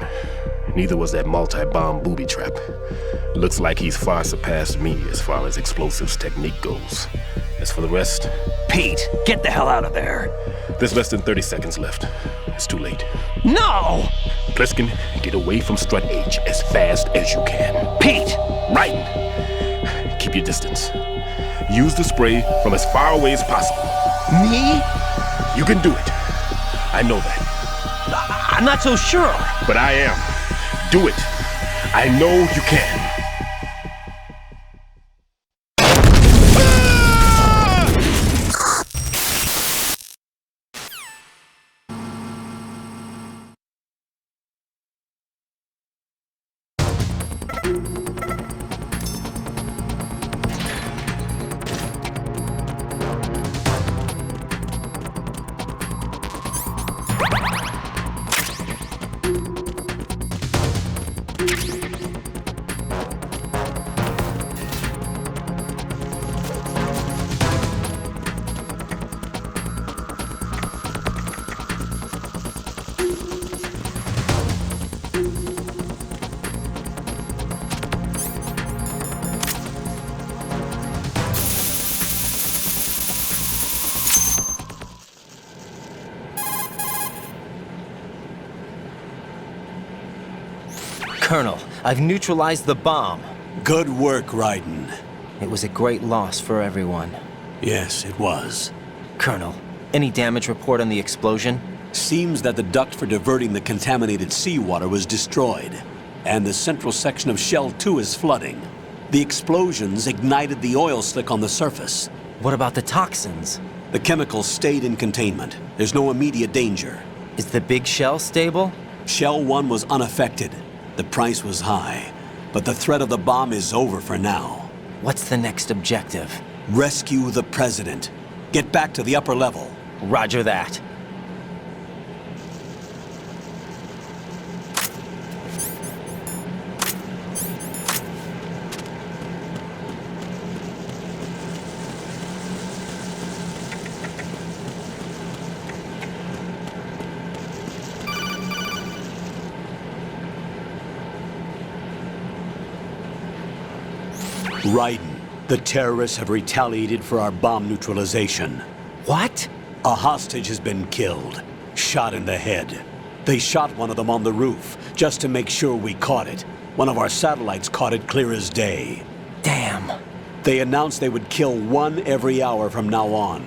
Neither was that multi-bomb booby trap. Looks like he's far surpassed me as far as explosives technique goes. As for the rest... Pete, get the hell out of there. There's less than 30 seconds left. It's too late. No! Pliskin, get away from strut H as fast as you can. Pete! Raiden, keep your distance. Use the spray from as far away as possible. Me? You can do it. I know that. I'm not so sure. But I am. Do it. I know you can. Colonel, I've neutralized the bomb. Good work, Raiden. It was a great loss for everyone. Yes, it was. Colonel, any damage report on the explosion? Seems that the duct for diverting the contaminated seawater was destroyed, and the central section of Shell 2 is flooding. The explosions ignited the oil slick on the surface. What about the toxins? The chemicals stayed in containment. There's no immediate danger. Is the big shell stable? Shell 1 was unaffected. The price was high, but the threat of the bomb is over for now. What's the next objective? Rescue the President. Get back to the upper level. Roger that. Raiden, the terrorists have retaliated for our bomb neutralization. What? A hostage has been killed, shot in the head. They shot one of them on the roof, just to make sure we caught it. One of our satellites caught it clear as day. Damn. They announced they would kill one every hour from now on.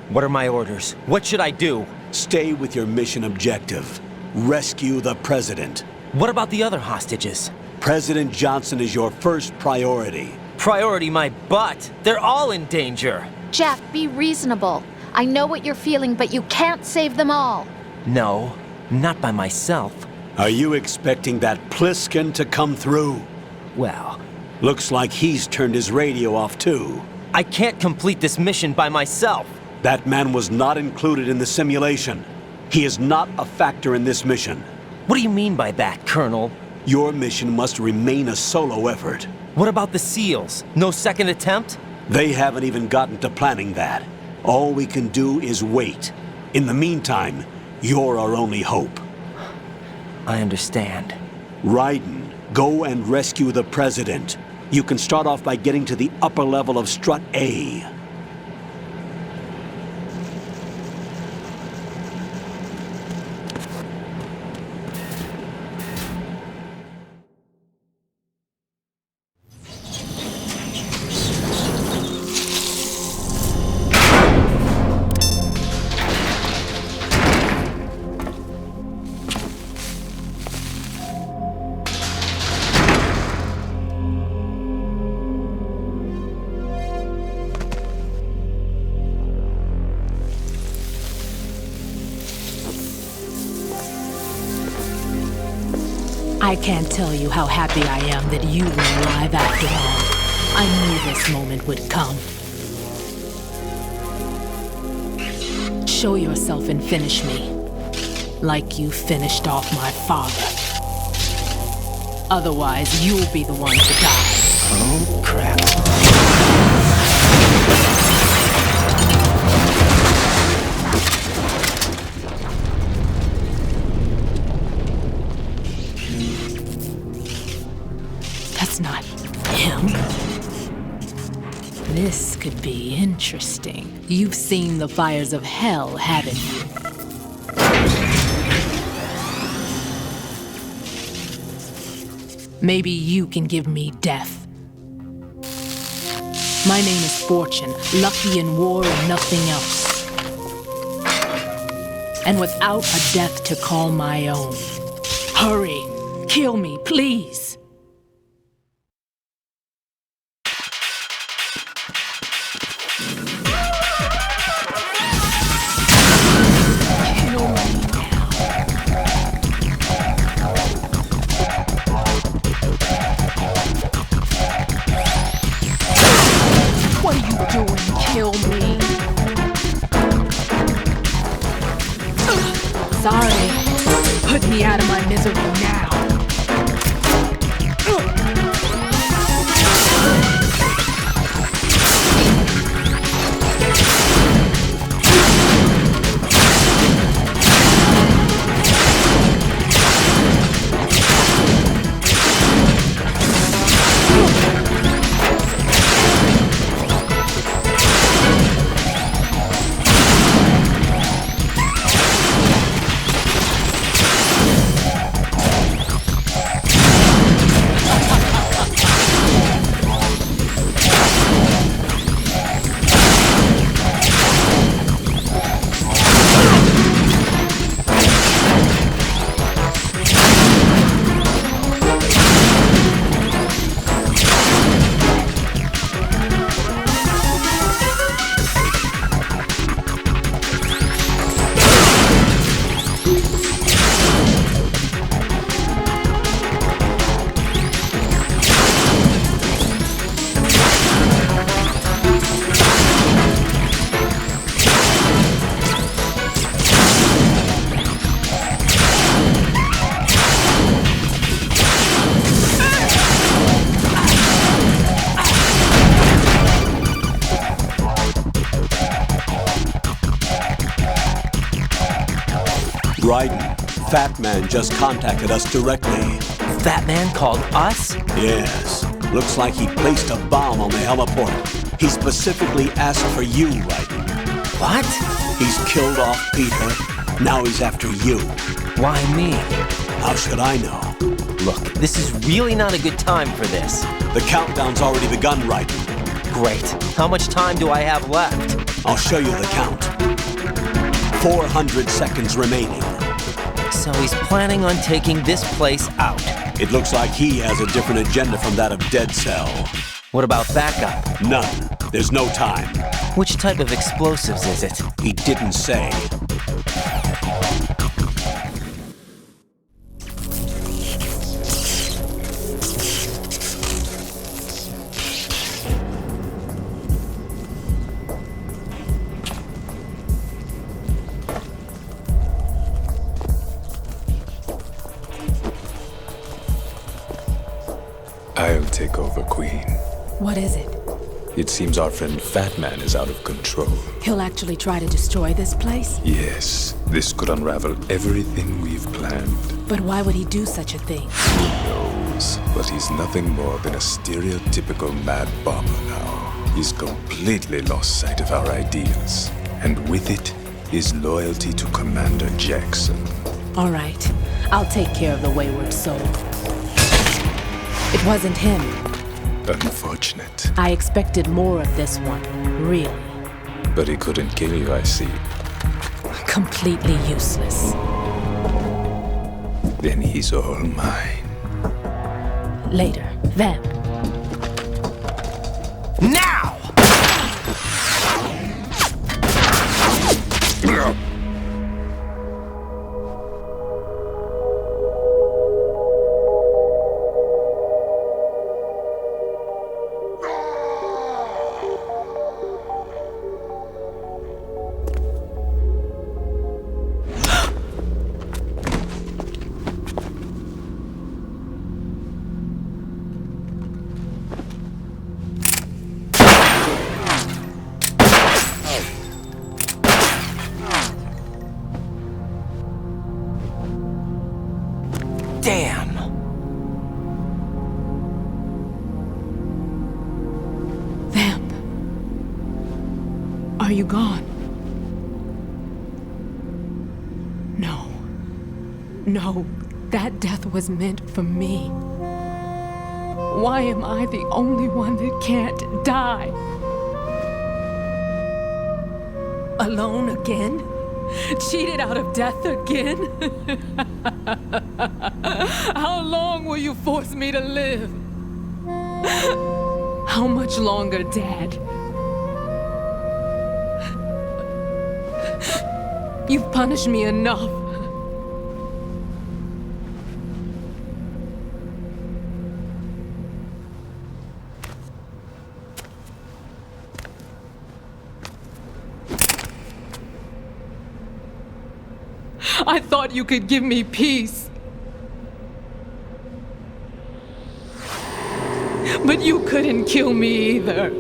What are my orders? What should I do? Stay with your mission objective. Rescue the President. What about the other hostages? President Johnson is your first priority. Priority my butt. They're all in danger. Jack, be reasonable. I know what you're feeling, but you can't save them all. No, not by myself. Are you expecting that Pliskin to come through? Well, looks like he's turned his radio off too. I can't complete this mission by myself. That man was not included in the simulation. He is not a factor in this mission. What do you mean by that, Colonel? Your mission must remain a solo effort. What about the SEALs? No second attempt? They haven't even gotten to planning that. All we can do is wait. In the meantime, you're our only hope. I understand. Raiden, go and rescue the President. You can start off by getting to the upper level of Strut A. I can't tell you how happy I am that you were alive after all. I knew this moment would come. Show yourself and finish me. Like you finished off my father. Otherwise, you'll be the one to die. Oh, crap. That's not him. This could be interesting. You've seen the fires of hell, haven't you? Maybe you can give me death. My name is Fortune, lucky in war and nothing else. And without a death to call my own. Hurry, kill me, please. What are you doing? Kill me. Sorry. Put me out of my misery now. Raiden, Fat Man just contacted us directly. Fat Man called us? Yes. Looks like he placed a bomb on the heliport. He specifically asked for you, Raiden. What? He's killed off Peter. Now he's after you. Why me? How should I know? Look, this is really not a good time for this. The countdown's already begun, Raiden. Great. How much time do I have left? I'll show you the count. 400 seconds remaining. So he's planning on taking this place out. It looks like he has a different agenda from that of Dead Cell. What about backup? None. There's no time. Which type of explosives is it? He didn't say. I'll take over, Queen. What is it? It seems our friend Fat Man is out of control. He'll actually try to destroy this place? Yes, this could unravel everything we've planned. But why would he do such a thing? Who knows? But he's nothing more than a stereotypical mad bomber now. He's completely lost sight of our ideals. And with it, his loyalty to Commander Jackson. All right. I'll take care of the wayward soul. It wasn't him. Unfortunate. I expected more of this one, really. But he couldn't kill you, I see. Completely useless. Then he's all mine. Later. Vamp. Now! Damn! Vamp. Are you gone? No. No, that death was meant for me. Why am I the only one that can't die? Alone again? Cheated out of death again? How long will you force me to live? How much longer, Dad? You've punished me enough. I thought you could give me peace. But you couldn't kill me either.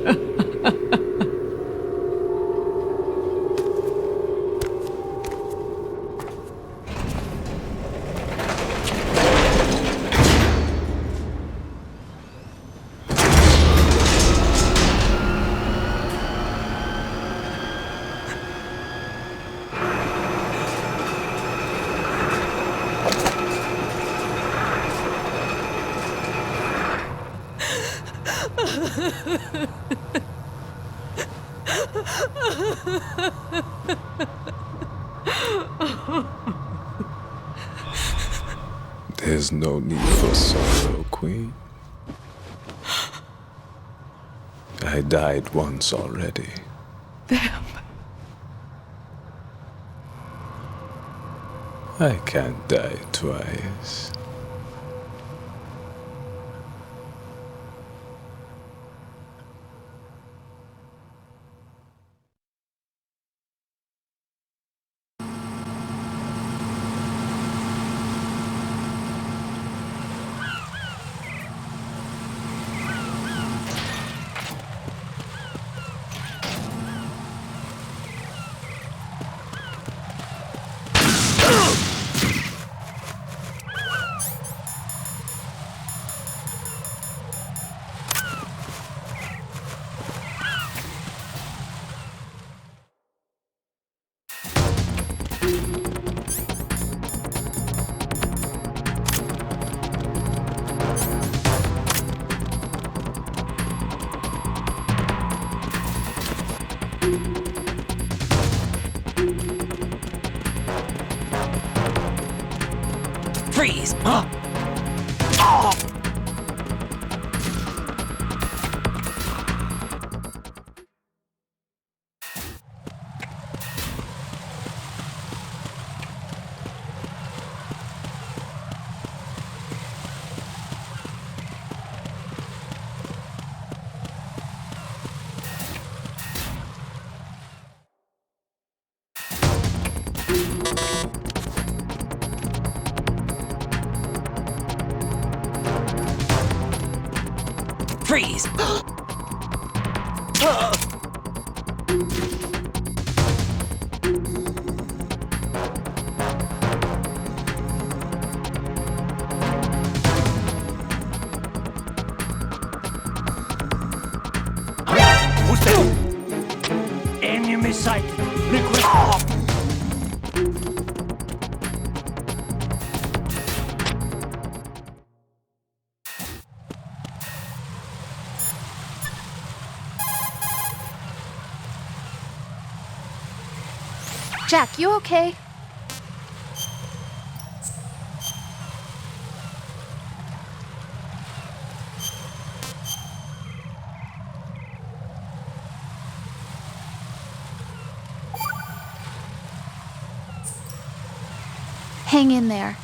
There's no need for sorrow, Queen. I died once already. Damn. I can't die twice. Freeze! Huh? Oh! Freeze! Who's there? Enemy sight. Request. Jack, you okay? Hang in there.